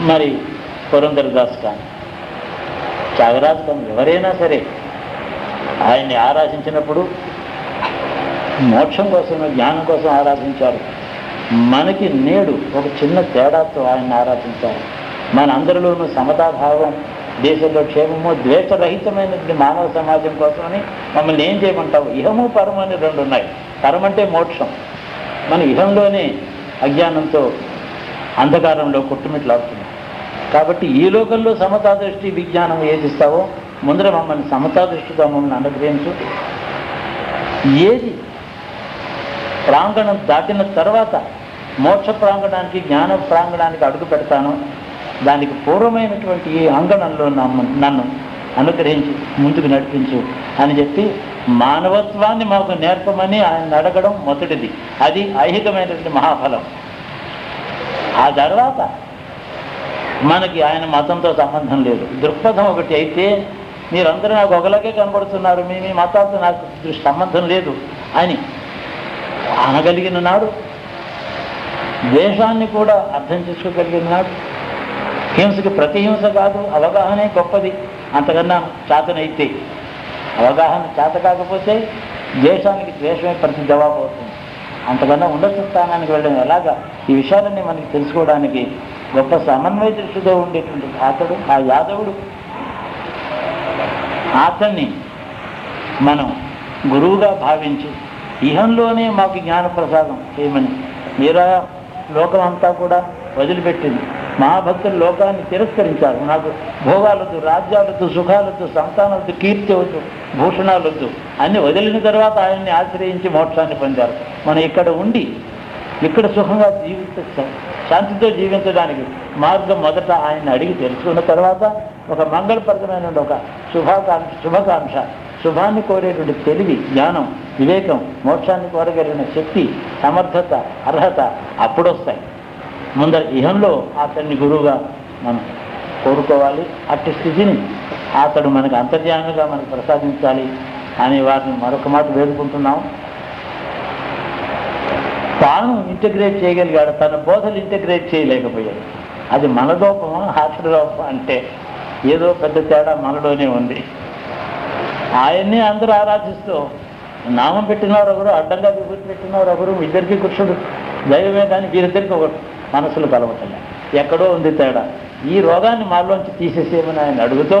మరి పురంధరదాస్ కానీ, త్యాగరాజు కానీ, ఎవరైనా సరే ఆయన్ని ఆరాధించినప్పుడు మోక్షం కోసం, జ్ఞానం కోసం ఆరాధించారు. మనకి నేడు ఒక చిన్న తేడాతో ఆయన్ని ఆరాధించారు. మన అందరిలోనూ సమతాభావం, దేశంలో క్షేమము, ద్వేషరహితమైనటువంటి మానవ సమాజం కోసమని మమ్మల్ని ఏం చేయమంటావు? ఇహము పరము అని రెండు ఉన్నాయి. పరం అంటే మోక్షం. మన ఇహంలోనే అజ్ఞానంతో అంధకారంలో కొట్టుమిట్లాడుతున్నాం. కాబట్టి ఈ లోకంలో సమతా దృష్టి విజ్ఞానం ఏది ఇస్తావో ముందర మమ్మల్ని సమతా దృష్టితో మమ్మల్ని అనుగ్రహించు. ఏది ప్రాంగణం దాటిన తర్వాత మోక్ష ప్రాంగణానికి, జ్ఞాన ప్రాంగణానికి అడుగు పెడతాను, దానికి పూర్వమైనటువంటి ఈ అంగణంలో నన్ను అనుగ్రహించి ముందుకు నడిపించు అని చెప్పి మానవత్వాన్ని మాకు నేర్పమని ఆయన అడగడం మొదటిది. అది ఐహికమైనటువంటి మహాఫలం. ఆ తర్వాత మనకి ఆయన మతంతో సంబంధం లేదు. దృక్పథం ఒకటి అయితే మీరందరూ నాకు ఒకలాగే కనబడుతున్నారు, మీ మతాలతో నాకు సంబంధం లేదు అని అనగలిగిన నాడు, దేశాన్ని కూడా అర్థం చేసుకోగలిగిన నాడు, హింసకి ప్రతిహింస కాదు, అవగాహనే గొప్పది. అంతకన్నా చేతనైతే, అవగాహన చేత కాకపోతే దేశానికి ద్వేషమే ప్రతి జవాబు అవుతుంది. అంతకన్నా ఉన్నత స్థానానికి వెళ్ళడం ఎలాగా? ఈ విషయాలన్నీ మనకి తెలుసుకోవడానికి గొప్ప సమన్వయ దృష్టితో ఉండేటువంటి అతడు, ఆ యాదవుడు, అతన్ని మనం గురువుగా భావించి ఇహంలోనే మాకు జ్ఞానప్రసాదం చేయమని మీరా లోకం అంతా కూడా వదిలిపెట్టింది. మహాభక్తులు లోకాన్ని తిరస్కరించారు. నాకు భోగాలొద్దు, రాజ్యాలొద్దు, సుఖాలొద్దు, సంతానాలొద్దు, కీర్తి వద్దు, భూషణాలొద్దు అన్ని వదిలిన తర్వాత ఆయన్ని ఆశ్రయించి మోక్షాన్ని పొందారు. మనం ఇక్కడ ఉండి ఇక్కడ సుఖంగా శాంతితో జీవించడానికి మార్గం మొదట ఆయన్ని అడిగి తెలుసుకున్న తర్వాత ఒక మంగళప్రదమైన ఒక శుభాకాంక్ష, శుభాన్ని కోరేటువంటి తెలివి, జ్ఞానం, వివేకం, మోక్షాన్ని కోరగలిగిన శక్తి, సమర్థత, అర్హత అప్పుడు వస్తాయి. ముందర ఇహంలో అతన్ని గురువుగా మనం కోరుకోవాలి. అట్టి స్థితిని అతడు మనకు అంతర్యామిగా మనకు ప్రసాదించాలి అని వారిని మరొక మాట వేడుకుంటున్నాం. తాను ఇంటిగ్రేట్ చేయగలిగాడు, తన బోధలు ఇంటిగ్రేట్ చేయలేకపోయాడు. అది మన లోపమా, ఆఖరి లోపం అంటే ఏదో పెద్ద తేడా మనలోనే ఉంది. ఆయన్ని అందరూ ఆరాధిస్తూ నామం పెట్టినవారు ఒకరు, అడ్డంగా విభూతి పెట్టినవారు ఒకరు, ఇద్దరికి కృష్ణుడు దైవమే, కానీ వీరిద్దరికి ఒకటి మనసులు కలవటలే. ఎక్కడో ఉంది తేడా. ఈ రోగాన్ని మాలోంచి తీసేసేమని ఆయన అడుగుతూ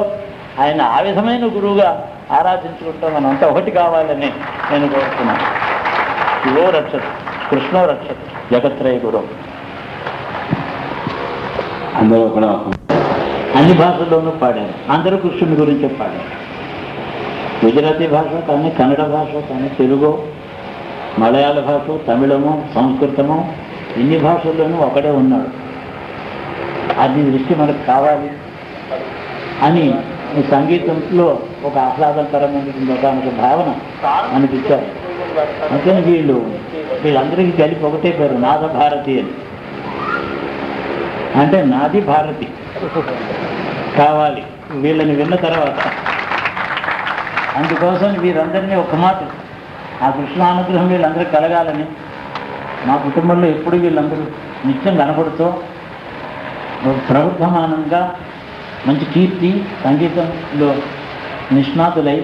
ఆయన ఆ విధమైన గురువుగా ఆరాధించుకుంటూ మనంతా ఒకటి కావాలని నేను కోరుతున్నాను. శివో రక్షతు, కృష్ణో రక్షతు, జగత్రయ గురు. అందరూ కూడా అన్ని భాషల్లోనూ పాడారు. అందరూ కృష్ణుని గురించి పాడారు. గుజరాతీ భాష కానీ, కన్నడ భాష కానీ, తెలుగు, మలయాళ భాష, తమిళము, సంస్కృతము, ఇన్ని భాషల్లోనూ ఒకడే ఉన్నాడు. అది దృష్టి మనకు కావాలి అని ఈ సంగీతంలో ఒక ఆహ్లాదకరమైనటువంటి ఒక భావన అనిపించారు. అందుకని వీళ్ళందరికీ కలిపి ఒకటే పేరు నాద భారతి అని. అంటే నాది భారతి కావాలి వీళ్ళని విన్న తర్వాత. అందుకోసం వీరందరినీ ఒక మాట, ఆ కృష్ణానుగ్రహం వీళ్ళందరూ కలగాలని మా కుటుంబంలో ఎప్పుడు వీళ్ళందరూ నిత్యం కనపడుతూ ప్రబుద్ధమానంగా మంచి కీర్తి, సంగీతంలో నిష్ణాతులై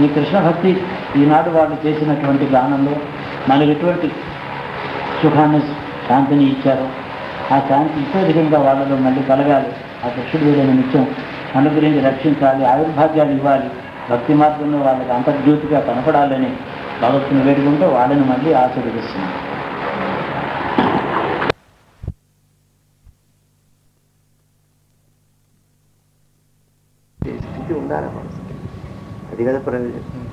ఈ కృష్ణ భక్తి ఈనాడు వాళ్ళు చేసినటువంటి గానంలో మనకు ఎటువంటి సుఖాన్ని, శాంతిని ఇచ్చారో ఆ శాంతి ఇతోధికంగా వాళ్ళలో మళ్ళీ కలగాలి. ఆ కృష్ణుడు వీళ్ళని నిత్యం అనుగ్రహించి రక్షించాలి, ఆవిర్భాగ్యాలు ఇవ్వాలి, భక్తి మార్గంలో వాళ్ళకి అంతర్జ్యోతిగా కనపడాలని భగవంతుని వేడుకుంటూ వాళ్ళని మళ్ళీ ఆశీర్వదిస్తున్నాం. స్థితి ఉండాలి మనసుకి. అది కదా ప్రయోజనం.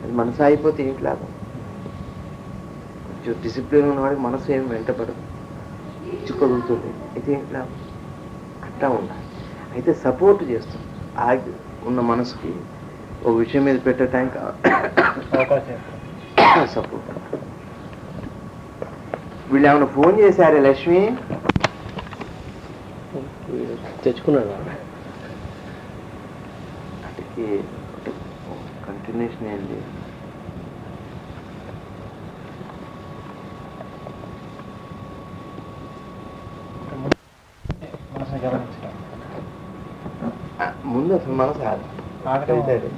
అది మనసు అయిపోతే ఏంటి లాభం? కొంచెం డిసిప్లిన్ ఉన్నవాడికి మనసు ఏం వెంటపడదు, చిక్కుడుతుంది. అయితే ఏంటి లాభం? అట్లా ఉండాలి. అయితే సపోర్ట్ చేస్తుంది. ఆగి ఉన్న మనసుకి ఒక విషయం మీద పెట్టడానికి సపోర్ట్. వీళ్ళు ఏమైనా ఫోన్ చేశారే లక్ష్మి? తెచ్చుకున్నాడు వాటికి కంటిన్యూషన్ ఏంటి? ముందు అసలు మనసు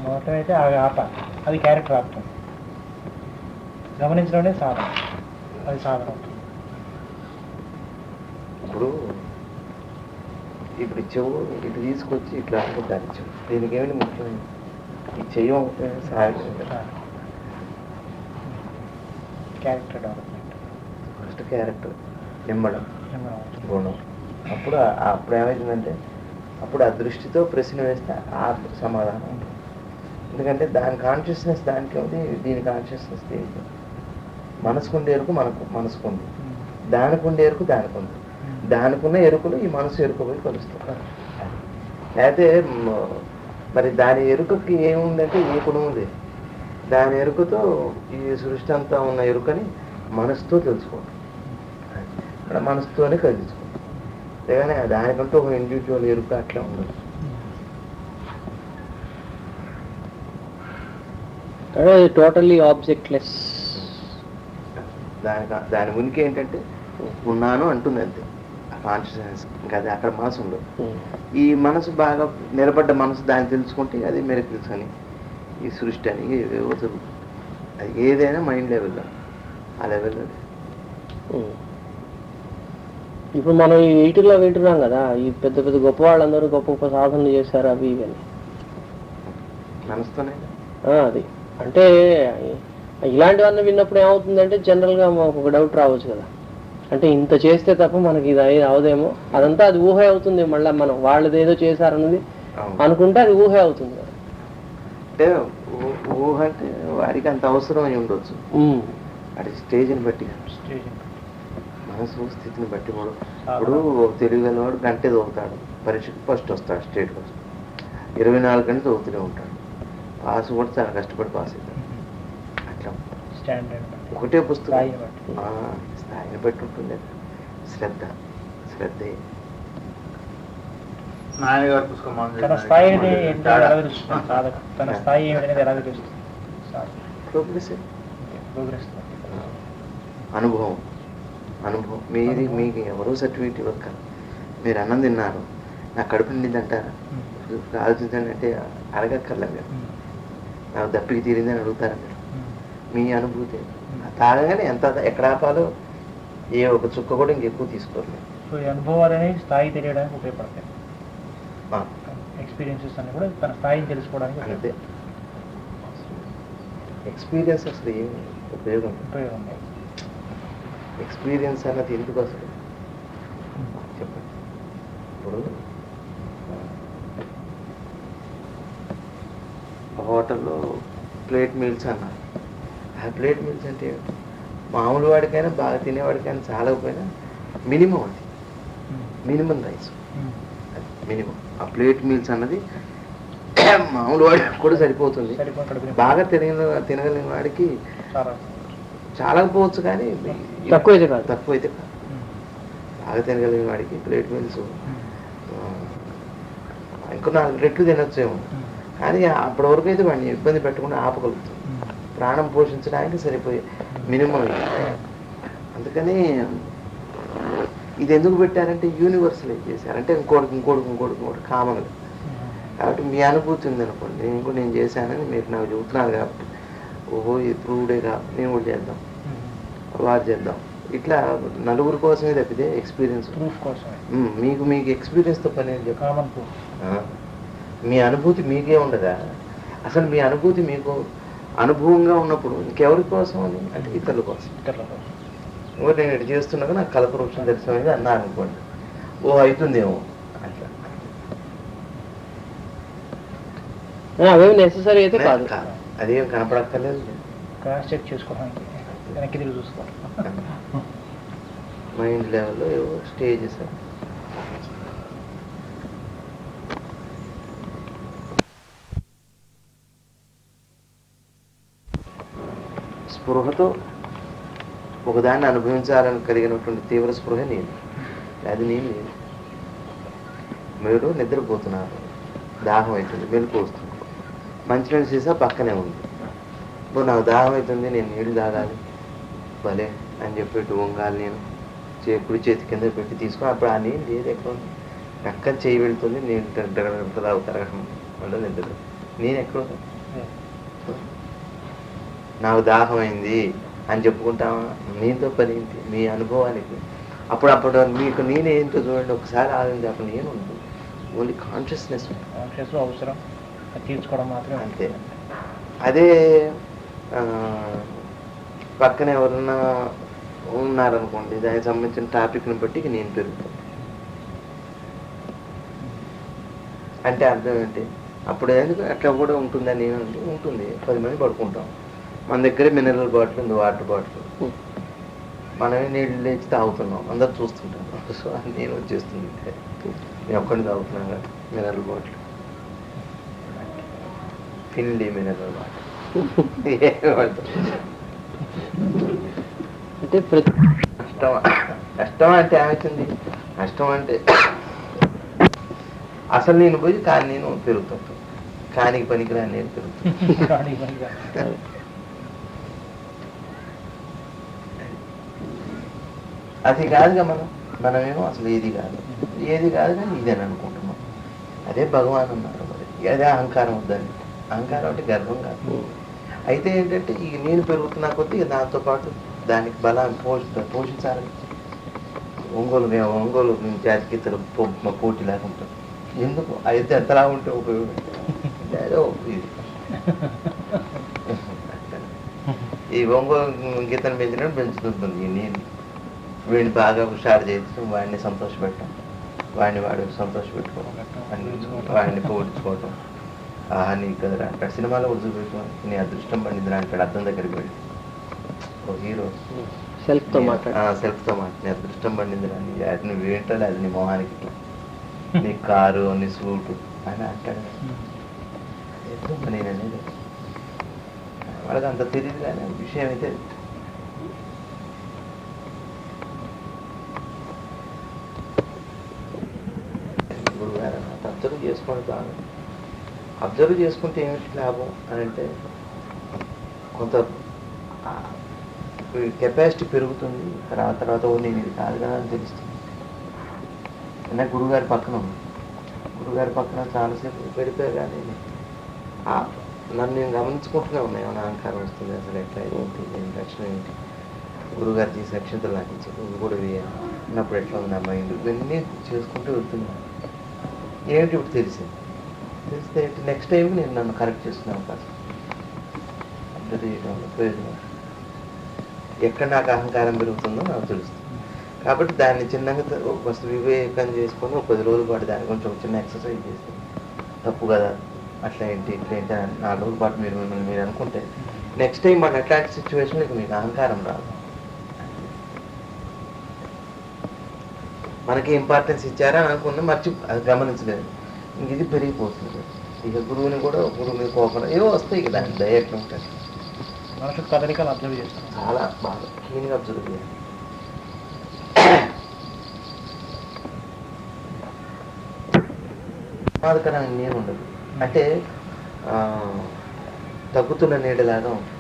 మొత్తం అయితే ఆపాలి, అది క్యారెక్టర్ ఆపటం. గమనించడమే సాధన, అది సాధన అవుతుంది. ఇప్పుడు చెవు ఇటు తీసుకొచ్చి ఇట్లా అనుకుంటారు. చెవు దీనికి ఏమిటి ముఖ్యమైన ఈ చెయ్యం క్యారెక్టర్ డెవలప్మెంట్. ఫస్ట్ క్యారెక్టర్ నిమ్మడం గుణం. అప్పుడు ఏమైందంటే అప్పుడు ఆ దృష్టితో ప్రశ్న వేస్తే ఆ సమాధానం ఉంటుంది. ఎందుకంటే దాని కాన్షియస్నెస్ దానికి ఉంది, దీని కాన్షియస్నెస్ దీనికి. మనసుకుండే ఎరుకు మనసుకుంది, దానికి ఉండే ఎరుకు దానికి ఉంది. దానికున్న ఎరుకులు ఈ మనసు ఎరుకు పోయి కలుస్తారు. అయితే మరి దాని ఎరుకకి ఏముందంటే ఏ గుణం ఉంది. దాని ఎరుకతో ఈ సృష్టి అంతా ఉన్న ఎరుకని మనసుతో తెలుసుకోండి, అక్కడ మనసుతోనే కలిగించుకోండి. లేగానే దానికంటూ ఒక ఇండివిజువల్ ఎరుక అట్లా ఉండదు. టోటల్లీ ఆబ్జెక్ట్లెస్. దాని ఉనికి ఏంటంటే ఉన్నాను అంటుంది అంతే, కాన్షియస్నెస్. ఇంకా అది అక్కడ మనసు ఉండదు. ఈ మనసు బాగా నిలబడ్డ మనసు దాన్ని తెలుసుకుంటే అది మిరకిల్స్ అని, ఈ సృష్టి అని ఏవో జరుగుతుంది. అది ఏదైనా మైండ్ లెవెల్లో ఆ లెవెల్లో. ఇప్పుడు మనం ఈ వీటిలో వింటున్నాం కదా, ఈ పెద్ద పెద్ద గొప్ప వాళ్ళందరూ గొప్ప గొప్ప సాధనలు చేశారు అవి ఇవని. మనసుతోనే అది అంటే ఇలాంటివన్నీ విన్నప్పుడు ఏమవుతుందంటే జనరల్గా మాకు ఒక డౌట్ రావచ్చు కదా, అంటే ఇంత చేస్తే తప్ప మనకి ఇది అవదేమో, అదంతా అది ఊహ అవుతుంది. మళ్ళీ మనం వాళ్ళది ఏదో చేశారన్నది అనుకుంటే అది ఊహ అవుతుంది కదా. అంటే ఊహ అంటే వారికి అంత అవసరం అని ఉండొచ్చు, అది స్టేజ్ని బట్టి, మనసు స్థితిని బట్టి. ఇప్పుడు తెలుగు గలవాడు గంట చదువుతాడు, పరీక్షకు ఫస్ట్ వస్తాడు, స్టేట్ ఫస్ట్. 24 గంటలు చదువుతూనే ఉంటాడు, పాస్ కూడా చాలా కష్టపడి పాస్ అవుతాడు. అట్లా ఒకటే పుస్తకం స్థాయిని బట్టి ఉంటుంది. శ్రద్ధే నాయనగారి పుస్తకం తన స్థాయిని ఎలా తెలుస్తుంది సాధక, తన స్థాయి ఏమిటనేది ఎలా తెలుస్తుంది? ప్రోగ్రెస్, అనుభవం. మీకు ఎవరో సర్టిఫికేట్ ఇవ్వక, మీరు అన్నం తిన్నారు, నాకు కడుపు నిండింది అంటారా? ఆలోచించండి అంటే అడగక్కర్లేదు మీరు. నాకు దప్పికి తీరిందని అడుగుతారా మీరు? మీ అనుభూతి తాగగానే ఎంత ఎక్కడ ఆపాలో ఏ ఒక చుక్క కూడా ఇంకెక్కువ తీసుకోలేదు. సో ఈ అనుభవాలు అనేవి స్థాయి తెలియడానికి ఉపయోగపడతాయి. ఎక్స్పీరియన్సెస్ అన్ని కూడా తన స్థాయిని తెలుసుకోవడానికి అంతే. ఎక్స్పీరియన్స్ అసలు ఏం ఉపయోగం? ఎక్స్పీరియన్స్ అన్నది ఎందుకు అసలు చెప్పండి. ఇప్పుడు హోటల్లో ప్లేట్ మీల్స్ అన్నారు. ఆ ప్లేట్ మీల్స్ అంటే మామూలు వాడికైనా బాగా తినేవాడికైనా చాలకపోయినా మినిమం, అది మినిమం రైస్, అది మినిమం. ఆ ప్లేట్ మీల్స్ అన్నది మామూలు వాడికి కూడా సరిపోతుంది. బాగా తినగలిగిన వాడికి చాలకపోవచ్చు, కానీ తక్కువైతే కాదు. బాగా తినగలిగిన వాడికి ప్లేట్ మీల్స్ ఇంకో 4 రెట్లు తినొచ్చేమో, కానీ అప్పటి వరకు అయితే వాడిని ఇబ్బంది పెట్టకుండా ఆపగలుగుతుంది. ప్రాణం పోషించడానికి సరిపోయే మినిమం. అందుకని ఇది ఎందుకు పెట్టారంటే యూనివర్సలైజ్ చేశారంటే ఇంకోటి కామన్గా. కాబట్టి మీ అనుభూతి ఉందనుకోండి, నేను చేశానని మీరు నాకు చెబుతున్నారు కాబట్టి, ఓహో ఇది ప్రూవ్డే కాబట్టి నేను కూడా చేద్దాం, వారు చేద్దాం, ఇట్లా నలుగురు కోసమే తప్పితే ఎక్స్పీరియన్స్ మీకు ఎక్స్పీరియన్స్తో పని ఏం చెప్పాలి? మీ అనుభూతి మీకే ఉండదా? అసలు మీ అనుభూతి మీకు అనుభవంగా ఉన్నప్పుడు ఇంకెవరి కోసం అని అంటే ఇతరుల కోసం. ఎవరు నేను ఇటు చేస్తున్నాగా నాకు కల్పవృక్షం దర్శనం అన్నారు అనుకోండి, ఓ అవుతుందేమో అట్లా. అవేమి నెసెసరీ అయితే కాదు, అదేం కనపడక్కర్లేదు. క్రాస్ చెక్ చేసుకోవడానికి వెనక్కి తిరిగి చూసుకోవాలి. మైండ్ లెవెల్లో ఏవో స్టేజెస్. స్పృహతో ఒకదాన్ని అనుభవించాలని కలిగినటువంటి తీవ్ర స్పృహ నేను, అది నేను లేదు. మీరు నిద్రపోతున్నారు, దాహం అవుతుంది, మెలకు వస్తుంది, మంచినీళ్ళు సీసా పక్కనే ఉంది. ఇప్పుడు నాకు దాహం అవుతుంది, నేను నీళ్ళు తాగాలి, భలే అని చెప్పి వంగాలి, నేను కుడి చేతి కింద పెట్టి తీసుకొని అప్పుడు ఆ నీళ్ళు లేదు, ఎక్కడ ఉంది, పక్కన చేయి వెళ్తుంది, నేను తాగుతారు అంటే నిద్ర, నేను ఎక్కడ నాకు దాహం అయింది అని చెప్పుకుంటామా? నీతో పని ఏంటి? మీ అనుభవానికి అప్పుడు మీకు నేనేంటో చూడండి, ఒకసారి ఆగింది, అప్పుడు నేను ఉంటుంది, ఓన్లీ కాన్షియస్నెస్ అవసరం తీర్చుకోవడం మాత్రం అంతే. అదే పక్కన ఎవరన్నా ఉన్నారనుకోండి, దానికి సంబంధించిన టాపిక్ని బట్టి నేను పెరుగుతాను. అంటే అర్థం ఏంటి? అప్పుడు ఎందుకు అట్లా కూడా ఉంటుందని అంటే ఉంటుంది, 10 మంది పడుకుంటాం, మన దగ్గర మినరల్ బాటిల్ ఉంది, వాటర్ బాటిల్, మనమే నీళ్ళు లేచి తాగుతున్నాం, అందరు చూస్తుంటాం. సో నేను వచ్చేస్తుంది, నేను ఒక్కడిని తాగుతున్నాను కదా mineral bottle, Finley mineral bottle. అంటే కష్టమా అంటే ఏమవుతుంది? కష్టం అంటే అసలు నేను పోయి కానీ నేను పెరుగుతాను, కానికి పనికిరాని నేను పెరుగుతాను. అది కాదుగా మనమేమో అసలు ఏది కాదు కానీ ఇదని అనుకుంటున్నాం. అదే భగవాన్ అన్నారు, మరి అదే అహంకారం వద్దని. అహంకారం అంటే గర్వం కాదు. అయితే ఏంటంటే ఈ నేను పెరుగుతున్నా కొద్దీ దాంతో పాటు దానికి బలాన్ని పోషించాలని ఒంగోలు జాతికి పోటీ లేకుంటారు. ఎందుకు అయితే ఎంతలా ఉంటే ఉపయోగం? అదే ఇది ఈ ఒంగోలు గీతను పెంచినట్టు పెంచుతుంటుంది. నేను వీడిని బాగా హుషారు చేయించడం, వాడిని సంతోషపెట్టడం, వాడు సంతోషపెట్టుకోవడం, వాడిని పోల్చుకోవడం. ఆహా నీకు కదరా అంటాడు, సినిమాలో కూడా చూపెట్టుకోవాలి, నీ అదృష్టం పండిందిరా అంటాడు అద్దం దగ్గరికి వెళ్ళి. ఓ హీరో సెల్ఫ్తో మాట, నీ అదృష్టం పండిందిరా, అది నువ్వు ఏంటో అది నీ మొహానికి, నీ కారు, నీ సూటు అని అంటాడు. నేను అనేది వాళ్ళకి అంత తెలియదు, కానీ విషయం అయితే గురుగారు అబ్జర్వ్ చేసుకోండి. బాగా అబ్జర్వ్ చేసుకుంటే ఏమిటి లాభం అని అంటే, కొంత కెపాసిటీ పెరుగుతుంది. తర్వాత నేను ఇది కాదు కదా అని తెలుస్తుంది. నాకు గురుగారి పక్కన ఉంది, గురుగారి పక్కన చాలాసేపు గడిపే కానీ నన్ను నేను గమనించుకుంటూనే ఉన్నాయి, ఏమైనా అహంకారం వస్తుంది, అసలు ఎట్లా ఏంటి, ఏం రక్షణ ఏంటి, గురుగారు తీసి అక్షంతలు నాకు ఇచ్చారు, నువ్వు కూడా వేయాలి అన్నప్పుడు ఎట్లా ఉంది నా మైండ్, ఇవన్నీ చేసుకుంటూ వెళ్తున్నాను. ఏమిటి ఇప్పుడు తెలిస్తే నెక్స్ట్ టైం నేను నన్ను కరెక్ట్ చేసుకునే అవకాశం ప్రయోజనం. ఎక్కడ నాకు అహంకారం పెరుగుతుందో నాకు తెలుస్తుంది. కాబట్టి దాన్ని చిన్నగా ఫస్ట్ వివేకం చేసుకొని 10 రోజుల పాటు దాని కొంచెం చిన్న ఎక్సర్సైజ్ చేస్తే, తప్పు కదా అట్లా ఏంటి ఇట్లా ఏంటి అని 4 రోజుల పాటు మీరు అనుకుంటే, నెక్స్ట్ టైం మన ఎట్లాంటి సిచ్యువేషన్లో మీకు అహంకారం రాదు. మనకి ఇంపార్టెన్స్ ఇచ్చారా అని అనుకున్నా, అది గమనించలేదు, ఇంక ఇది పెరిగిపోతుంది. ఇక గురువుని కూడా గురువు మీద కోపం ఏవో వస్తాయి కదా, దయ ఎట్లా ఉంటుంది, మనుషులు కదలికలు అబ్జర్వ్ చేస్తాం, చాలా బాగా క్లీన్గా అబ్జర్వ్ చేయాలి. ప్రమాదకరమైన నేను ఉండదు, అంటే తగ్గుతున్న నీడలాగా ఉంటుంది.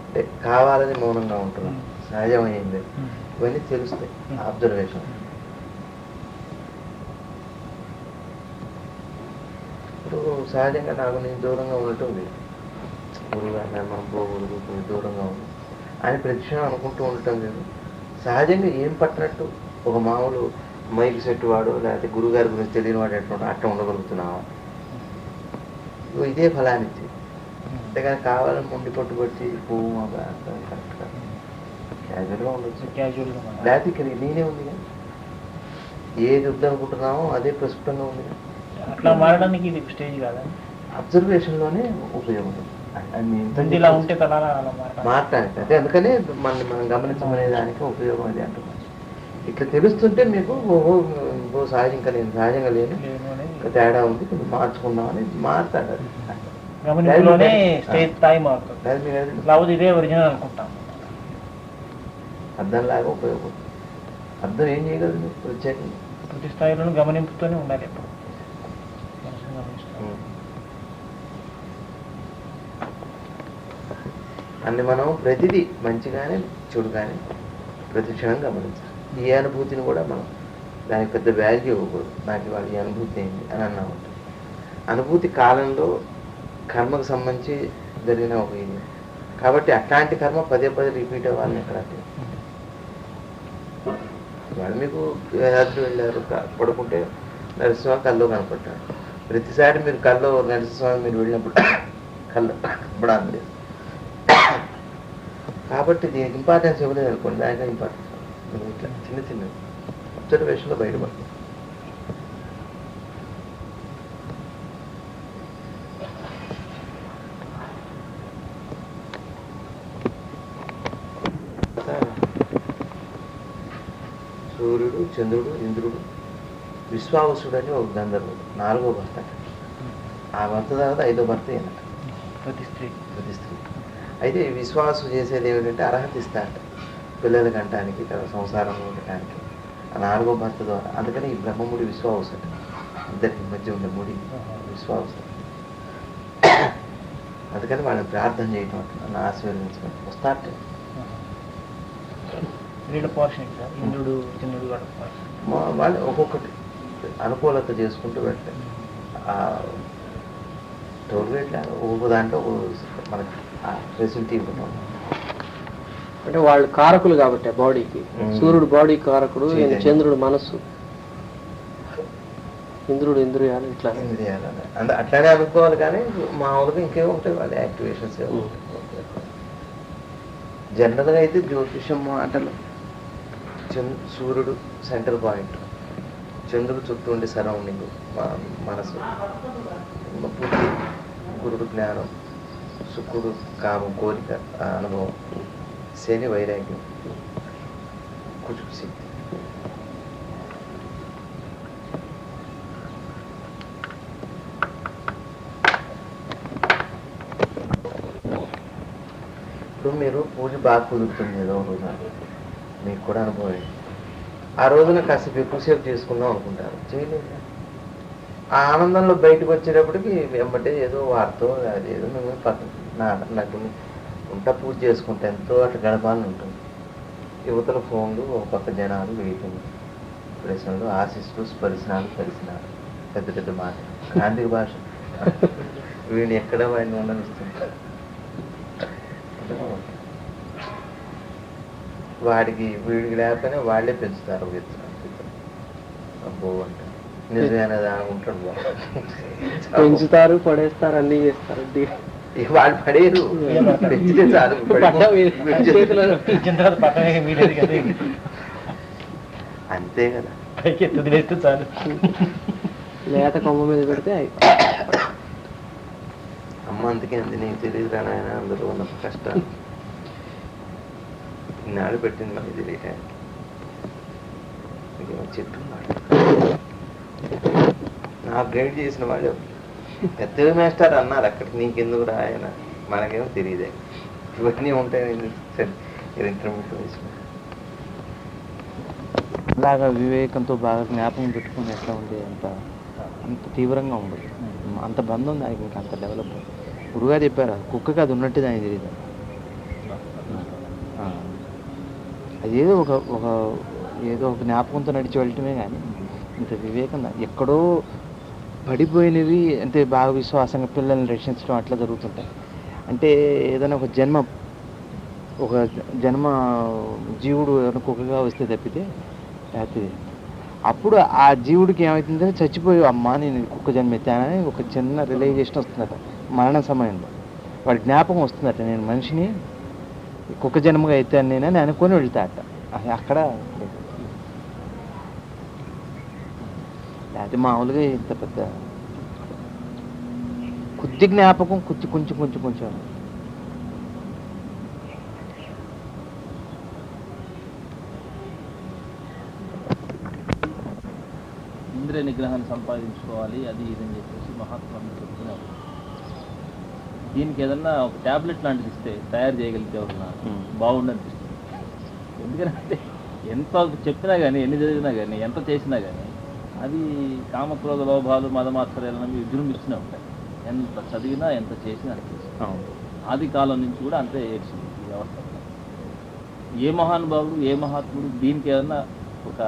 అంటే కావాలని మౌనంగా ఉంటున్నాం, సహజమైంది, ఇవన్నీ తెలుస్తాయి అబ్జర్వేషన్. ఇప్పుడు సహజంగా నాకు నేను దూరంగా ఉండటం లేదు, గురువుగారిని మనం పోకూడదు, దూరంగా ఉంది అని ప్రతిక్షణం అనుకుంటూ ఉండటం లేదు. సహజంగా ఏం పట్టినట్టు ఒక మామూలు మైక్ సెట్ వాడు లేకపోతే గురువుగారి గురించి తెలియని వాడు ఎట్లా అట్లా ఉండగలుగుతున్నావా? ఇదే ఫలానిచ్చి, అంతేగాని కావాలని ముండి పట్టుబట్టి పువ్వు కరెక్ట్ కాదు. క్యాజువల్గా ఉండొచ్చు, లేకపోతే ఇక్కడ నేనే ఉంది కానీ ఏది వద్దనుకుంటున్నామో అదే ప్రస్ఫుటంగా ఉంది. అట్లా మారడానికి ఇది స్టేజ్ కాదా? అబ్జర్వేషన్లోనే ఉపయోగం. అది మీ ఇంట్లో ముందు ఇలా ఉంటే కదా అలా మాట్లాడతాం అంటే అందుకనే మనం గమనించమనే దానికి ఉపయోగం అది అంటున్నాను. ఇట్లా తెలుస్తుంటే మీకు ఓ సహజం ఇంకా నేను సహజంగా లేను, ఇంకా తేడా ఉంది, కొంచెం మార్చుకుందామని మాట్లాడాలి. గమనింపులోనే స్టేజ్ స్థాయి మారుతుంది. లేకపోతే ఇదే ఒరిజినల్ అనుకుంటాం. అర్థంలాగా ఉపయోగపడుతుంది. అర్థం ఏం చేయగలదు మీరు ప్రత్యేకంగా? ప్రతి స్థాయిలోనూ గమనింపుతోనే ఉండాలి ఎప్పుడు. మనసును గమనిస్తాం. అన్ని మనం ప్రతిదీ మంచి కానీ చెడు కానీ ప్రతి క్షణం గమనించాలి. ఈ అనుభూతిని కూడా మనం దానికి పెద్ద వాల్యూ ఇవ్వకూడదు. నాకు ఇవాళ ఈ అనుభూతి ఏంటి అని అన్నామంటే అనుభూతి కాలంలో కర్మకు సంబంధించి జరిగిన ఒక ఇది కాబట్టి అట్లాంటి కర్మ పదే పదే రిపీట్ అవ్వాలని ఎక్కడ వాళ్ళు మీకు యాత్ర వెళ్ళారు పడుకుంటే నరసింహ కల్లో కనపడ్డాడు. ప్రతిసారి మీరు కల్లో నరసింహ మీరు వెళ్ళినప్పుడు కళ్ళు కనపడాలి లేదు. కాబట్టి దీనికి ఇంపార్టెన్స్ ఇవ్వలేదు అనుకోండి, దానికన్నా ఇంపార్టెన్స్ ఇట్లా చిన్న చిన్న అబ్జర్వేషన్లో బయటపడుతుంది. సూర్యుడు, చంద్రుడు, ఇంద్రుడు, విశ్వావసుడు అని ఒక గంధర్వుడు 4వ భర్త. ఆ భర్త తర్వాత 5వ భర్త ఈయనట ప్రతి స్త్రీ. అయితే ఈ విశ్వాసం చేసేది ఏమిటంటే అర్హత ఇస్తారట పిల్లలకి అంటానికి, తర్వాత సంసారంలో ఉండటానికి ఆ 4వ భర్త ద్వారా. అందుకని ఈ బ్రహ్మముడి విశ్వావసట, ఇద్దరికి మధ్య ఉండే ముడి విశ్వావస. అందుకని వాళ్ళని ప్రార్థన చేయటం అట్లా ఆశీర్వదించడం వస్తారట. వీళ్ళ పోర్షన్ ఇంద్రుడు, చంద్రుడు వాళ్ళు ఒక్కొక్కటి అనుకూలత చేసుకుంటూ వెళ్తాయి. టోటల్ ఇట్లా ఒక్కొక్క దాంట్లో మనకి ఫెసిలిటీ ఇవ్వటం. అంటే వాళ్ళు కారకులు కాబట్టి బాడీకి. సూర్యుడు బాడీ కారకుడు, చంద్రుడు మనస్సు, ఇంద్రుడు ఇంద్రియాలు. ఇట్లా అట్లానే అనుకోవాలి. కానీ మామూలుగా ఇంకేముంటాయి వాళ్ళ యాక్టివేషన్స్. జనరల్గా అయితే జ్యోతిషం మాటలు సూర్యుడు సెంటర్ పాయింట్, చంద్రుడు చుట్టూ ఉండే సరౌండింగ్ మనసు, బుద్ధి, గురుడు జ్ఞానం, శుక్రుడు కామం కోరిక అనుభవం, శని వైరాగ్యం, కుజుడు శక్తి. ఇప్పుడు మీరు పూజ బాగా కుదురుతుంది ఏదో రోజున, మీకు కూడా అనుభవం. ఆ రోజున కాసేపు ఎక్కువసేపు చేసుకుందాం అనుకుంటారు, చేయలేదు. ఆ ఆనందంలో బయటకు వచ్చేటప్పటికి వెంబటే ఏదో వార్తో అదేదో మేము నాకు ఉంటా పూజ చేసుకుంటే ఎంతో అట్లా గడపాలని ఉంటుంది. యువతల ఫోన్లు, ఒక పక్క జనాలు, వెయిటింగ్, ప్రశ్నలు, ఆశిస్సులు, స్పరిశనాలు, పరిశనాలు, పెద్ద పెద్ద మాట, గాంధీ భాష. వీడిని ఎక్కడ వాడిని ఉండనిస్తుంటారు. వాడికి వీడికి లేకపోయినా వాళ్ళే పెంచుతారు విత్తనం. అబ్బో అంటారు, నిజమేనదా ఉంటాడు. పెంచుతారు, పడేస్తారు, అన్ని చేస్తారు. వాళ్ళు పడేరు, పెంచితే చాలు. అంతే కదా, వదిలేస్తే చాలు. లేత కొమ్మ మీద పెడితే అమ్మ అందుకే అంది నీకు తెలియదు రానాయన అందరూ ఉన్న కష్టాలు. ఇన్నాళ్ళు పెట్టింది మనకి తెలియటానికి. చెట్టు నాకు గైడ్ చేసిన వాళ్ళు పెద్దవి మేస్టారు అన్నారు అక్కడికి, నీకెందుకు రాయన మనకేమో తెలియదే. ఇవన్నీ ఉంటాయి ఇంటర్మీడియట్ వయసులో. అలాగా వివేకంతో బాగా జ్ఞాపకం పెట్టుకుని ఎట్లా ఉండే అంత తీవ్రంగా ఉండదు. అంత బంధం దానికి ఇంకా అంత డెవలప్. గురుగారు చెప్పారు కుక్కకి అది ఉన్నట్టు దానికి తెలియదు. అదేదో ఏదో ఒక జ్ఞాపకంతో నడిచి వెళ్ళటమే కానీ ఇంత వివేకం ఎక్కడో పడిపోయినవి అంటే బాగా విశ్వాసంగా పిల్లల్ని రక్షించడం అట్లా జరుగుతుంటాయి. అంటే ఏదైనా ఒక జన్మ జీవుడు ఏమైనా కుక్కగా వస్తే తప్పితే లేకపోతే అప్పుడు ఆ జీవుడికి ఏమవుతుందంటే చచ్చిపోయి అమ్మా నేను కుక్క జన్మ ఎత్తానని ఒక చిన్న రియలైజేషన్ వస్తుందట మరణ సమయంలో. వాడి జ్ఞాపకం వస్తుందట, నేను మనిషిని కుక్క జన్మగా ఎత్తాను నేనని అనుకొని వెళ్తాట. అక్కడ లేకపోతే మామూలుగా ఇంత పెద్ద కొద్ది జ్ఞాపకం కొంచెం ఇంద్రియ నిగ్రహాన్ని సంపాదించుకోవాలి, అది ఇదని చెప్పేసి మహాత్ములు చెప్తున్నారు. దీనికి ఏదన్నా ఒక ట్యాబ్లెట్ లాంటిది ఇస్తే తయారు చేయగలిగితే ఎవరన్నా బాగుండనిపిస్తుంది. ఎందుకంటే ఎంత చెప్పినా కానీ, ఎన్ని చదివినా కానీ, ఎంత చేసినా కానీ అది కామక్రోధ లోభాలు మదమాత్సర్యాలను విజృంభిస్తూనే ఉంటాయి. ఎంత చదివినా ఎంత చేసినా అనిపిస్తుంది. ఆది కాలం నుంచి కూడా అంతే ఏడ్చింది ఈ వ్యవస్థ. ఏ మహానుభావుడు ఏ మహాత్ముడు దీనికి ఏదన్నా ఒక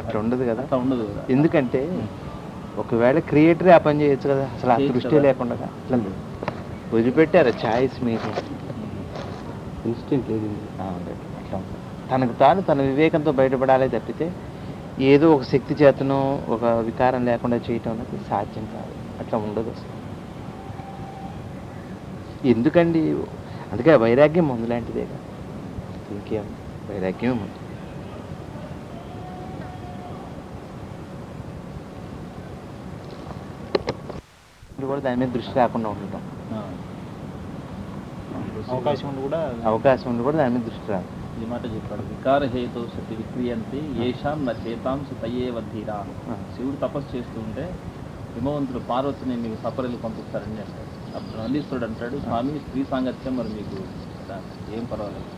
అట్లా ఉండదు కదా. అట్లా ఉండదు కదా. ఎందుకంటే ఒకవేళ క్రియేటరే ఆ పని చేయొచ్చు కదా, అసలు ఆ దృష్టి లేకుండా. అట్లా వదిలిపెట్టారు ఛాయిస్ మీకు ఇన్స్టెంట్ లేదు. అట్లా తనకు తాను తన వివేకంతో బయటపడాలే తప్పితే ఏదో ఒక శక్తి చేతనో ఒక వికారం లేకుండా చేయటం అనేది సాధ్యం కాదు. అట్లా ఉండదు అసలు. ఎందుకండి, అందుకే వైరాగ్యం మందు లాంటిదే కదా, ఇంకేం వైరాగ్యం మందు. కూడా దాని మీద దృష్టి రాకుండా ఉండటం, అవకాశం ఉండి కూడా దాని మీద దృష్టి రాదు. ఈ మాట చెప్పాడు, వికారహేతో సతి విక్రియంతి ఏషాం న చేతాంశ తయ్యేవధీరా. శివుడు తపస్సు చేస్తూ ఉంటే హిమవంతుడు పార్వతిని మీకు సపరేలు పంపిస్తారని అంటాడు. అప్పుడు నందీశ్వరుడు అంటాడు, స్వామి స్త్రీ సాంగత్యం మరి మీకు ఏం పర్వాలేదు,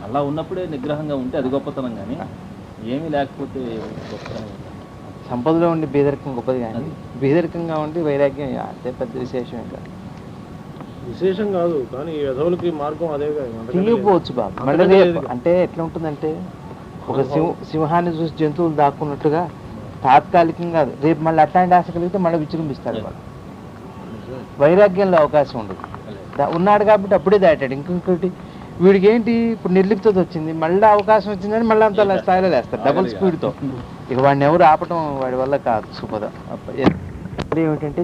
అలా ఉన్నప్పుడే నిగ్రహంగా ఉంటే అది గొప్పతనం, కానీ ఏమీ లేకపోతే గొప్పతనం. సంపదలో ఉండి బీదరికం గొప్పది, కానీ బీదరికంగా ఉండి వైరాగ్యం అంతే పెద్ద విశేషం. ఇంకా విశేషం కాదు, కానీ యథవులకి మార్గం అదే. తెలియకపోవచ్చు బాబు. మళ్ళీ అంటే ఎట్లా ఉంటుందంటే, ఒక సింహాన్ని చూసి జంతువులు దాక్కున్నట్టుగా తాత్కాలికంగా రేపు మళ్ళీ అట్లాంటి ఆశ కలిగితే మళ్ళీ విజృంభిస్తాడు వాడు. వైరాగ్యంలో అవకాశం ఉండదు. ఉన్నాడు కాబట్టి అప్పుడే దాటాడు. ఇంకొకటి వీడికి ఏంటి, ఇప్పుడు నిర్లిప్తత వచ్చింది, మళ్ళీ అవకాశం వచ్చిందని మళ్ళీ అంత స్థాయిలో వేస్తాడు డబుల్ స్పీడ్తో. ఇక వాడిని ఎవరు ఆపటం వాడి వల్ల కాదు. సుపద ఏమిటంటే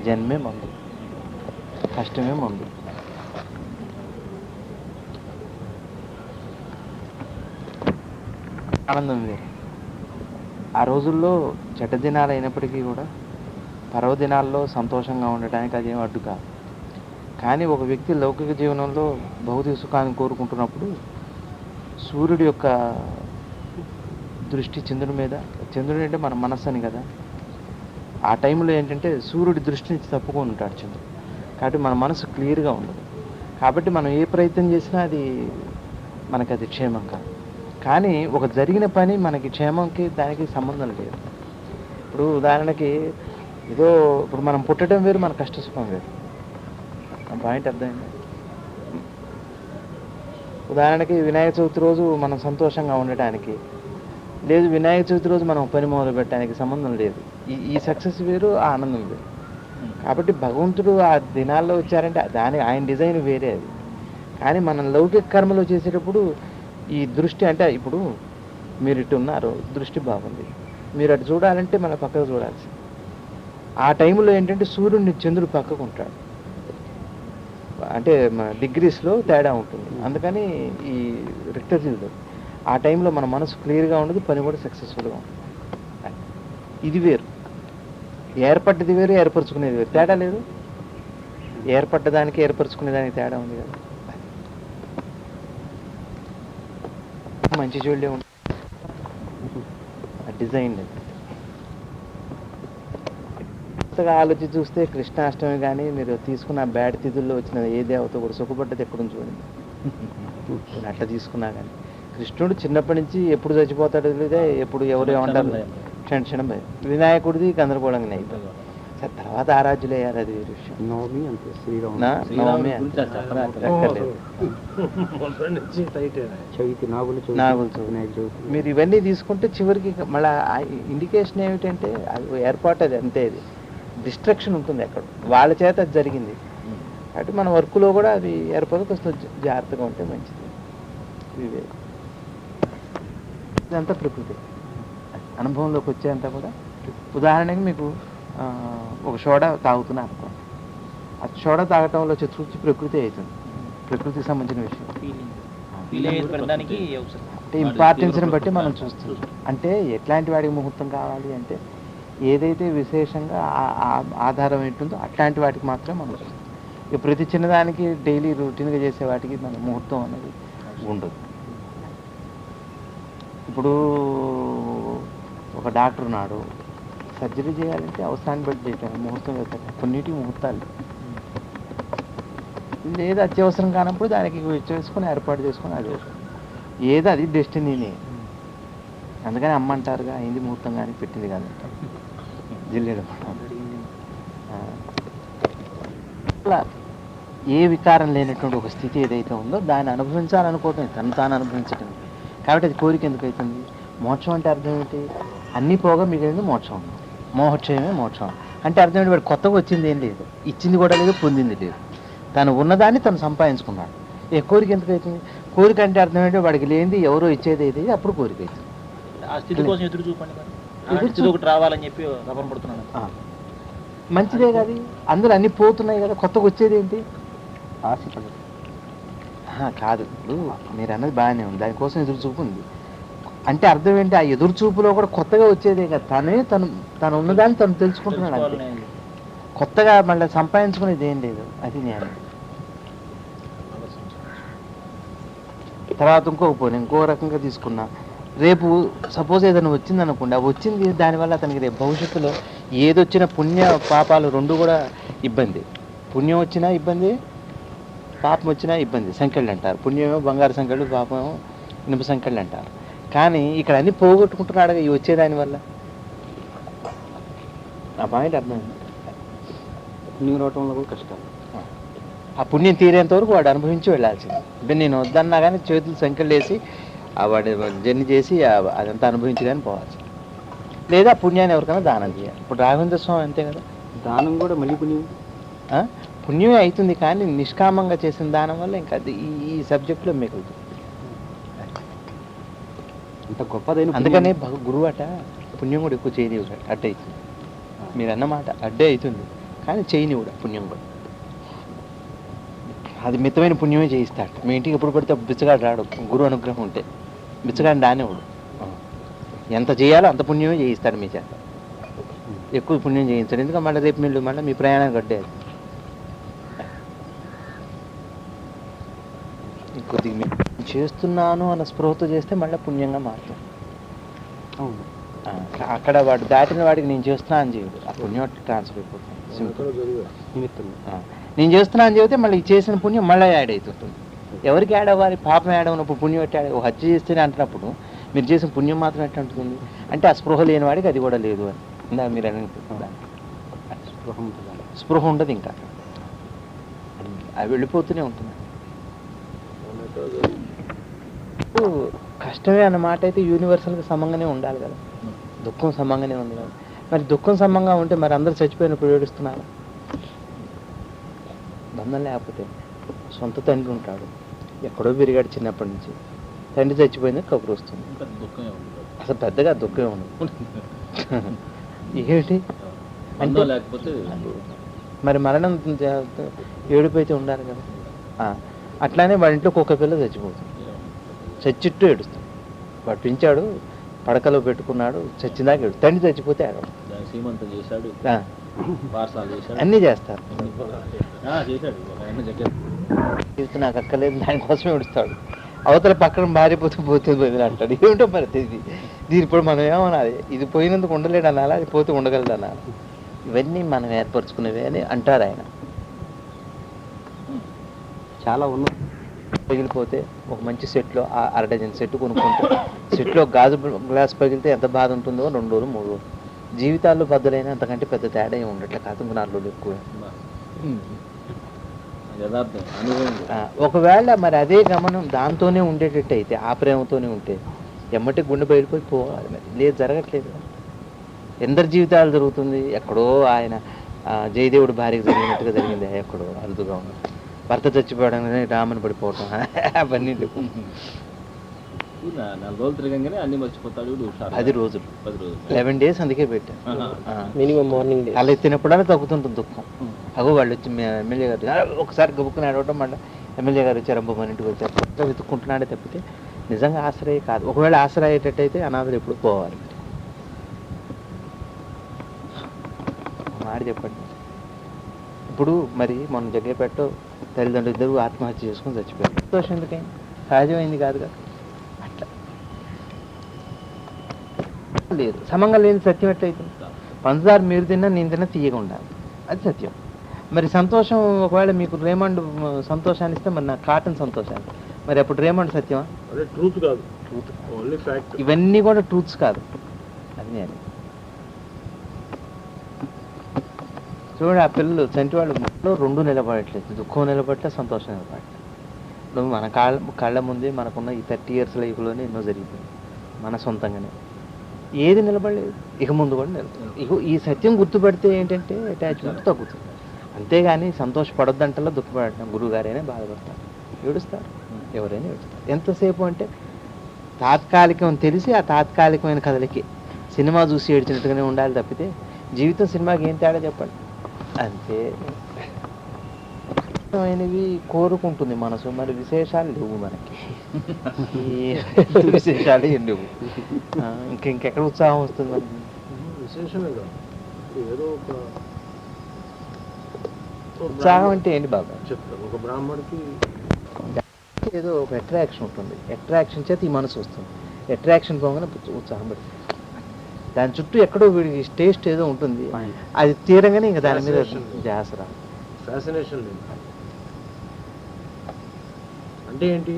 జన్మే మందు, కష్టమే మందు. ఆనందం వేరు. ఆ రోజుల్లో చెడ్డ దినాలు అయినప్పటికీ కూడా పర్వదినాల్లో సంతోషంగా ఉండటానికి అదేం అడ్డు కాదు. కానీ ఒక వ్యక్తి లౌకిక జీవనంలో భౌతిక సుఖాన్ని కోరుకుంటున్నప్పుడు సూర్యుడి యొక్క దృష్టి చంద్రుడి మీద, చంద్రుడు అంటే మన మనస్సు అని కదా, ఆ టైంలో ఏంటంటే సూర్యుడి దృష్టి నుంచి తప్పుకొని ఉంటాడు చంద్రుడు. కాబట్టి మన మనసు క్లియర్గా ఉండదు. కాబట్టి మనం ఏ ప్రయత్నం చేసినా అది మనకి క్షేమం కాదు. కానీ ఒక జరిగిన పని మనకి క్షేమంకి దానికి సంబంధం లేదు. ఇప్పుడు ఉదాహరణకి ఏదో ఇప్పుడు మనం పుట్టడం వేరు, మన కష్ట సుఖం వేరు. ఆ పాయింట్ అర్థమైంది. ఉదాహరణకి వినాయక చవితి రోజు మనం సంతోషంగా ఉండటానికి లేదు, వినాయక చవితి రోజు మనం పని మొదలు పెట్టడానికి సంబంధం లేదు. ఈ సక్సెస్ వేరు, ఆ ఆనందం వేరు. కాబట్టి భగవంతుడు ఆ దినాల్లో వచ్చారంటే ఆయన డిజైన్ వేరే అది. కానీ మనం లౌకిక కర్మలో చేసేటప్పుడు ఈ దృష్టి, అంటే ఇప్పుడు మీరు ఇటు ఉన్నారు, దృష్టి బాగుంది, మీరు అటు చూడాలంటే మన పక్కకు చూడాల్సి. ఆ టైంలో ఏంటంటే సూర్యుడిని చంద్రుడు పక్కకు ఉంటాడు, అంటే మన డిగ్రీస్లో తేడా ఉంటుంది. అందుకని ఈ రిక్టర్జీలు ఆ టైంలో మన మనసు క్లియర్గా ఉండదు, పని కూడా సక్సెస్ఫుల్గా ఉంటుంది. ఇది వేరు, ఏర్పడ్డది వేరు, ఏర్పరచుకునేది వేరు. తేడా లేదు. ఏర్పడ్డదానికి ఏర్పరచుకునేదానికి తేడా ఉంది కదా. మంచి చూడలే ఉంటుంది డిజైన్. కొత్తగా ఆలోచించి చూస్తే కృష్ణాష్టమి కానీ మీరు తీసుకున్న బ్యాడ్ తిథుల్లో వచ్చిన ఏ దేవత కూడా సుఖపడ్డది ఎక్కడుంది చూడండి. అట్లా తీసుకున్నా కానీ కృష్ణుడు చిన్నప్పటి నుంచి ఎప్పుడు చచ్చిపోతాడో లేదా, ఎప్పుడు ఎవరు ఏమంటారు క్షణం భయం. వినాయకుడిది గందరగోళంగా అయిపోయింది. సరే తర్వాత ఆరాధ్యులు అయ్యారు, అది వేరే విషయం. నవమి మీరు ఇవన్నీ తీసుకుంటే చివరికి మళ్ళీ ఇండికేషన్ ఏమిటంటే అది ఏర్పాటు, అది అంతే. అది డిస్ట్రక్షన్ ఉంటుంది అక్కడ, వాళ్ళ చేత అది జరిగింది. కాబట్టి మన వర్క్లో కూడా అది ఏర్పడి కొంచెం జాగ్రత్తగా ఉంటే మంచిది. ఇదంతా ప్రకృతి అనుభవంలోకి వచ్చేంతా కూడా. ఉదాహరణకి మీకు ఒక సోడా తాగుతున్నా అనుకోండి, ఆ సోడా తాగటంలో చతుర్థి ప్రకృతి అవుతుంది, ప్రకృతికి సంబంధించిన విషయం. అంటే ఇంపార్టెన్స్ని బట్టి మనం చూస్తున్నాం. అంటే ఎట్లాంటి వాడికి ముహూర్తం కావాలి అంటే ఏదైతే విశేషంగా ఆధారం ఏంటుందో అట్లాంటి వాటికి మాత్రం మనం ఇక ప్రతి చిన్నదానికి డైలీ రొటీన్గా చేసే వాటికి మన ముహూర్తం అనేది ఉండదు. ఇప్పుడు ఒక డాక్టర్ ఉన్నాడు, సర్జరీ చేయాలంటే అవసరాన్ని బట్టి చేయటం ముహూర్తం వెళ్తాడు, కొన్నిటికి ముహూర్తాలు లేదు, అత్యవసరం కానప్పుడు దానికి చేసుకొని ఏర్పాటు చేసుకొని అది ఏదో అది డెస్టినీని. అందుకని అమ్మ అంటారుగా అయింది ముహూర్తం కానీ పెట్టింది కాదంట జిల్లేడు. అలా ఏ వికారం లేనటువంటి ఒక స్థితి ఏదైతే ఉందో దాన్ని అనుభవించాలనుకోవటం, తను తాను అనుభవించటం. కాబట్టి అది కోరిక ఎందుకు అవుతుంది? మోక్షం అంటే అర్థం ఏంటి? అన్నీ పోగా మిగిలింది మోక్షం. మోక్షమే మోక్షం అంటే అర్థం ఏంటి? వాడు కొత్తగా వచ్చింది ఏం లేదు, ఇచ్చింది కూడా లేదు, పొందింది లేదు. తను ఉన్నదాన్ని తను సంపాదించుకున్నాడు. ఏ కోరిక ఎందుకు అవుతుంది? కోరిక అంటే అర్థం ఏంటి? వాడికి లేనిది ఎవరో ఇచ్చేది అయితే అప్పుడు కోరిక అవుతుంది. ఆ స్థితి కోసం ఎదురు చూపండి, ఒకటి రావాలని చెప్పి తపన పడుతున్నాను. మంచిదే కాదు, అందరూ అన్నీ పోతున్నాయి కదా, కొత్తగా వచ్చేది ఏంటి? ఆశపడదు కాదు. ఇప్పుడు మీరు అన్నది బాగానే ఉంది, దానికోసం ఎదురు చూపు ఉంది అంటే అర్థం ఏంటి? ఆ ఎదురు చూపులో కూడా కొత్తగా వచ్చేదే కదా, తను ఉన్నదాన్ని తను తెలుసుకుంటున్నాడు అంతే. కొత్తగా మళ్ళీ సంపాదించుకునేది ఏం లేదు, అది నేను. తర్వాత ఇంకో రకంగా తీసుకున్నా, రేపు సపోజ్ ఏదైనా వచ్చింది అనుకోండి, ఆ వచ్చింది దానివల్ల అతనికి రేపు భవిష్యత్తులో ఏదొచ్చినా పుణ్య పాపాలు రెండు కూడా ఇబ్బంది. పుణ్యం వచ్చినా ఇబ్బంది, పాపం వచ్చినా ఇబ్బంది. సంఖ్యలు అంటారు, పుణ్యమేమో బంగారు సంఖ్యలు, పాపమేమో ఇనుప సంఖ్యలు అంటారు. కానీ ఇక్కడ అన్ని పోగొట్టుకుంటున్నాడు ఈ వచ్చేదానివల్ల. ఆ పాయింట్ అర్థమైంది. పుణ్యం రావటంలో కూడా కష్టాలు. ఆ పుణ్యం తీరేంత వరకు వాడు అనుభవించి వెళ్ళాల్సింది. ఇప్పుడు నేను వద్దన్నా కానీ చేతులు సంఖ్యలు వేసి వాడి జర్నీ చేసి అదంతా అనుభవించి కానీ పోవాల్సి, లేదా పుణ్యాన్ని ఎవరికైనా దానం చేయాలి. ఇప్పుడు రాఘవేంద్ర స్వామి అంతే కదా, దానం కూడా మళ్ళీ పుణ్యమే అవుతుంది, కానీ నిష్కామంగా చేసిన దానం వల్ల ఇంకా అది ఈ సబ్జెక్టులో మిగులుతుంది. అంత గొప్పదైన అందుకనే గురువు అట పుణ్యం కూడా ఎక్కువ చేయనివ్వడు, అడ్డ అవుతుంది. మీరు అన్నమాట అడ్డే అవుతుంది, కానీ చేయనివ్వడు పుణ్యం కూడా. అది మితమైన పుణ్యమే చేయిస్తాడు. మీ ఇంటికి ఎప్పుడు పడితే బిచ్చగాడు రాడు, గురువు అనుగ్రహం ఉంటే. బిచ్చగాడిని దానేవాడు, ఎంత చేయాలో అంత పుణ్యమే చేయిస్తాడు మీ చేత, ఎక్కువ పుణ్యం చేయించాడు. ఎందుకంటే మళ్ళీ రేపు మీరు మళ్ళీ మీ ప్రయాణం గడ్డేది. కొద్దిగా మీరు చేస్తున్నాను అన్న స్పృహతో చేస్తే మళ్ళీ పుణ్యంగా మారుతాం. అక్కడ వాడు దాటిన వాడికి నేను చేస్తున్నా అని చేయడు, ఆ పుణ్యం ట్రాన్స్ఫర్ అయిపోతుంది. సింపుల్. నేను చేస్తున్నా అని చెబితే మళ్ళీ చేసిన పుణ్యం మళ్ళీ యాడ్ అవుతుంటుంది. ఎవరికి యాడ్ అవ్వాలి? పాపం యాడ్ అవునప్పుడు పుణ్యం ఎట్లా యాడ్? హత్య చేస్తేనే అంటున్నప్పుడు మీరు చేసిన పుణ్యం మాత్రం ఎట్లా అంటుంది? అంటే ఆ స్పృహ లేని వాడికి అది కూడా లేదు అని ఇందాక మీరు అనుకుంటున్నారు. స్పృహ ఉండదు, ఇంకా అవి వెళ్ళిపోతూనే ఉంటుంది. కష్టమే అన్నమాట అయితే యూనివర్సల్గా సమంగానే ఉండాలి కదా, దుఃఖం సమంగానే ఉంది కదా. మరి దుఃఖం సమంగా ఉంటే మరి అందరూ చచ్చిపోయినప్పుడు ఏడుస్తున్నారు. బంధం లేకపోతే సొంత తండ్రి ఉంటాడు, ఎక్కడో పెరిగాడు చిన్నప్పటి నుంచి, తండ్రి చచ్చిపోయింది కబురు వస్తుంది, అసలు పెద్దగా దుఃఖం ఉండదు. ఏంటి అంటే మరి మరణం ఏడుపు అయితే ఉండాలి కదా. అట్లానే వాడి ఇంట్లో కుక్క పిల్ల చచ్చిపోతుంది, చచ్చిట్టు ఏడుస్తాడు. వాడు పెంచాడు, పడకలో పెట్టుకున్నాడు, చచ్చిందాక ఏడు. తండ్రి చచ్చిపోతే అన్నీ చేస్తారు. నాకు అక్కర్లేదు దానికోసం ఏడుస్తాడు. అవతల పక్కన మారిపోతే పోతుంది అంటాడు. ఏమిటో మరి దీని ఇప్పుడు మనం ఏమనాలి? ఇది పోయినందుకు ఉండలేడు అనాలా, అది పోతే ఉండగలడు అనాలి? ఇవన్నీ మనం ఏర్పరచుకునేవి అని అంటారు ఆయన. చాలా ఉన్నాయి. పగిలిపోతే ఒక మంచి సెట్లో 1/2 డజన్ సెట్ కొనుక్కుంటే, సెట్లో గాజు గ్లాస్ పగిలితే ఎంత బాధ ఉంటుందో 2 రోజులు 3 రోజులు. జీవితాల్లో బద్దలైన అంతకంటే పెద్ద తేడా ఏమి ఉండట్లే. కాదు 4 రోజులు ఎక్కువ. ఒకవేళ మరి అదే గమనం దాంతోనే ఉండేటట్టు అయితే, ఆ ప్రేమతోనే ఉంటే ఎమ్మటి గుండె బయలుపోయి పోవాలి. మరి లేదు, జరగట్లేదు. ఎందరి జీవితాలు జరుగుతుంది. ఎక్కడో ఆయన జయదేవుడు భార్యకు జరిగినట్టుగా జరిగింది, ఎక్కడో అరుదుగా ఉంది. భర్త చచ్చిపోవడానికి రామని పడిపోవటం, అవన్నీ 4 రోజులు తిరగంగానే అన్ని మర్చిపోతాడు. 10 రోజులు 11 days అందుకే పెట్టాను. మినిమం మార్నింగ్ అలా ఎత్తినప్పుడల్లా తగ్గుతుంటుంది దుఃఖం. అగో వాళ్ళు వచ్చి ఎమ్మెల్యే గారు ఒకసారి గబుక్కుని అడవటం, మళ్ళీ ఎమ్మెల్యే గారు వచ్చారు, మన ఇంటికి వచ్చారు, వెతుక్కుంటున్నాడే తప్పితే నిజంగా ఆశ్రయ కాదు. ఒకవేళ ఆశ్రయ అయ్యేటట్టయితే అనాథలు ఎప్పుడు పోవాలి. మాట చెప్పండి. ఇప్పుడు మరి మొన్న జగ్గేపేట తల్లిదండ్రులు ఇద్దరు ఆత్మహత్య చేసుకుని చచ్చిపోయారు. సంతోషం ఎందుకైంది? సహజమైంది కాదుగా. అట్లా లేదు, సమంగా లేని సత్యం ఎట్లయితుంది? పంచదార మీరు తిన్నా నేను తిన్నా తీయగా ఉండాలి, అది సత్యం. మరి సంతోషం ఒకవేళ మీకు రేమండ్ సంతోషాన్ని ఇస్తే మరి నాకు కాటన్ సంతోషాన్ని, మరి అప్పుడు రేమండ్ సత్యమా? ట్రూత్ కాదు, ట్రూత్ ఓన్లీ ఫ్యాక్ట్. ఇవన్నీ కూడా ట్రూత్స్ కాదు. అది నేను చూడండి, ఆ పిల్లలు చంటి వాళ్ళు రెండు నిలబడట్లేదు, దుఃఖం నిలబడట్లేదు, సంతోషం నిలబడట్లేదు. నువ్వు మన కళ్ళ ముందే మనకున్న ఈ 30 years లైఫ్లోనే ఎన్నో జరిగిపోయింది మన సొంతంగానే, ఏది నిలబడలేదు. ఇక ముందు కూడా నిలబడలేదు. ఇక ఈ సత్యం గుర్తుపెడితే ఏంటంటే అటాచ్మెంట్ తగ్గుతుంది. అంతేగాని సంతోషపడొద్దంటలో దుఃఖపడటం. గురువుగారైనా బాధపడతారు, ఏడుస్తారు, ఎవరైనా ఏడుస్తారు. ఎంతసేపు అంటే తాత్కాలికం తెలిసి ఆ తాత్కాలికమైన కథలకి సినిమా చూసి ఏడ్చినట్టుగానే ఉండాలి తప్పితే జీవితం సినిమాకి ఏం తేడా చెప్పండి. అంతే అయినవి కోరుకుంటుంది మనసు, మరి విశేషాలు లేవు మనకి. విశేషాలు ఏం లేవు. ఇంకెక్కడ ఉత్సాహం వస్తుంది మనకి? విశేషమే కాదు, ఏదో ఒక ఉత్సాహం అంటే ఏంటి బాబా? చెప్తాను. ఒక బ్రాహ్మడికి ఏదో ఒక అట్రాక్షన్ ఉంటుంది, అట్రాక్షన్ చేత ఈ మనసు వస్తుంది. అట్రాక్షన్ పోగానే ఉత్సాహం పడుతుంది. దాని చుట్టూ ఎక్కడో వీడికి టేస్ట్ ఏదో ఉంటుంది, అది తీరంగానే ఇంకా దాని మీద ధ్యాస రాదు. ఫ్యాసినేషన్ లేదు అంటే ఏంటి?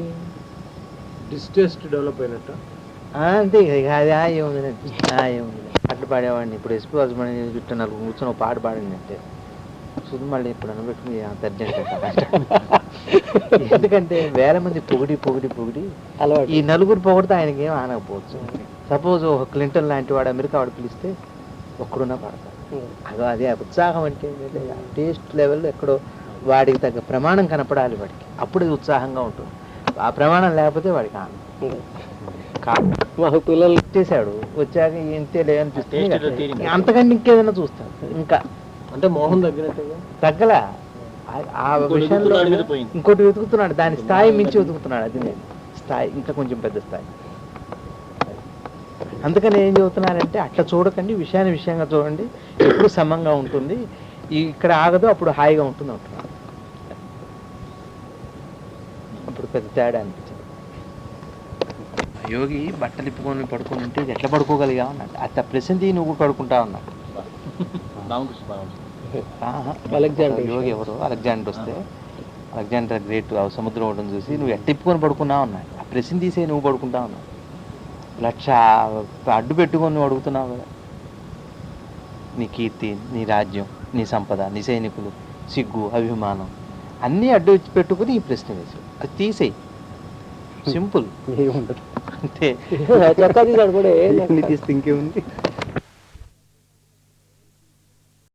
డిస్టేస్ట్ డెవలప్ అయినట్ట అంతే. ఇక అది ఏముంది ఏముంది పాటలు పాడేవాడిని. ఇప్పుడు ఎస్పీ హస్బెండ్ చుట్టూ నలుగురు కూర్చొని ఒక పాట పాడింది అంటే చూద్దాం మళ్ళీ ఇప్పుడు అనబెట్టుకుని అంత అర్జెంట్. ఎందుకంటే వేల మంది పొగిడి అలవాటు. ఈ నలుగురు పొగిడితే ఆయనకి ఏం ఆనకపోవచ్చు. సపోజ్ ఒక క్లింటన్ లాంటి వాడు అమెరికా వాడు పిలిస్తే ఒక్కడున్నా పాడతాడు. అదే ఉత్సాహం అంటే టేస్ట్ లెవెల్లో ఎక్కడో వాడికి తగ్గ ప్రమాణం కనపడాలి వాడికి, అప్పుడు ఇది ఉత్సాహంగా ఉంటుంది. ఆ ప్రమాణం లేకపోతే వాడికి మా పిల్లలు చేశాడు వచ్చాక ఇంతే లేదనిపిస్తుంది, అంతకంటే ఇంకేదైనా చూస్తాడు. ఇంకా అంటే మోహం తగ్గినట్టుగా తగ్గలా ఆ విషయంలో ఇంకోటి వెతుకుతున్నాడు, దాని స్థాయి మించి వెతుకుతున్నాడు. అది నేను స్థాయి ఇంకా కొంచెం పెద్ద స్థాయి. అందుకని ఏం చెబుతున్నానంటే అట్లా చూడకండి, విషయంగా చూడండి, ఎప్పుడు సమంగా ఉంటుంది. ఇక్కడ ఆగదు, అప్పుడు హాయిగా ఉంటుంది అంటున్నాను. ఇప్పుడు పెద్ద తేడా అనిపించింది. యోగి బట్టలు ఇప్పుకొని పడుకొని ఉంటే ఎట్లా పడుకోగలిగా అన్నాడు. అట్లా ప్రశాంతి నువ్వు పడుకుంటా ఉన్నాడు. యోగి ఎవరు? అలెగ్జాండర్ వస్తే అలెగ్జాండర్ గ్రేట్ సముద్రం ఒకటి చూసి నువ్వు ఎట్ట ఇప్పుకొని పడుకున్నావు అన్నాడు. ఆ ప్రశ్న తీసే నువ్వు పడుకుంటా ఉన్నావు, లక్ష అడ్డు పెట్టుకొని నువ్వు అడుగుతున్నావు కదా. నీ కీర్తి, నీ రాజ్యం, నీ సంపద, నీ సైనికులు, సిగ్గు, అభిమానం అన్నీ అడ్డు పెట్టుకుని ఈ ప్రశ్న వేసావు. అది తీసేయి, సింపుల్. ఉండదు అంతే. చక్కగా తీసాడు కూడా తీస్తే ఇంకేముంది.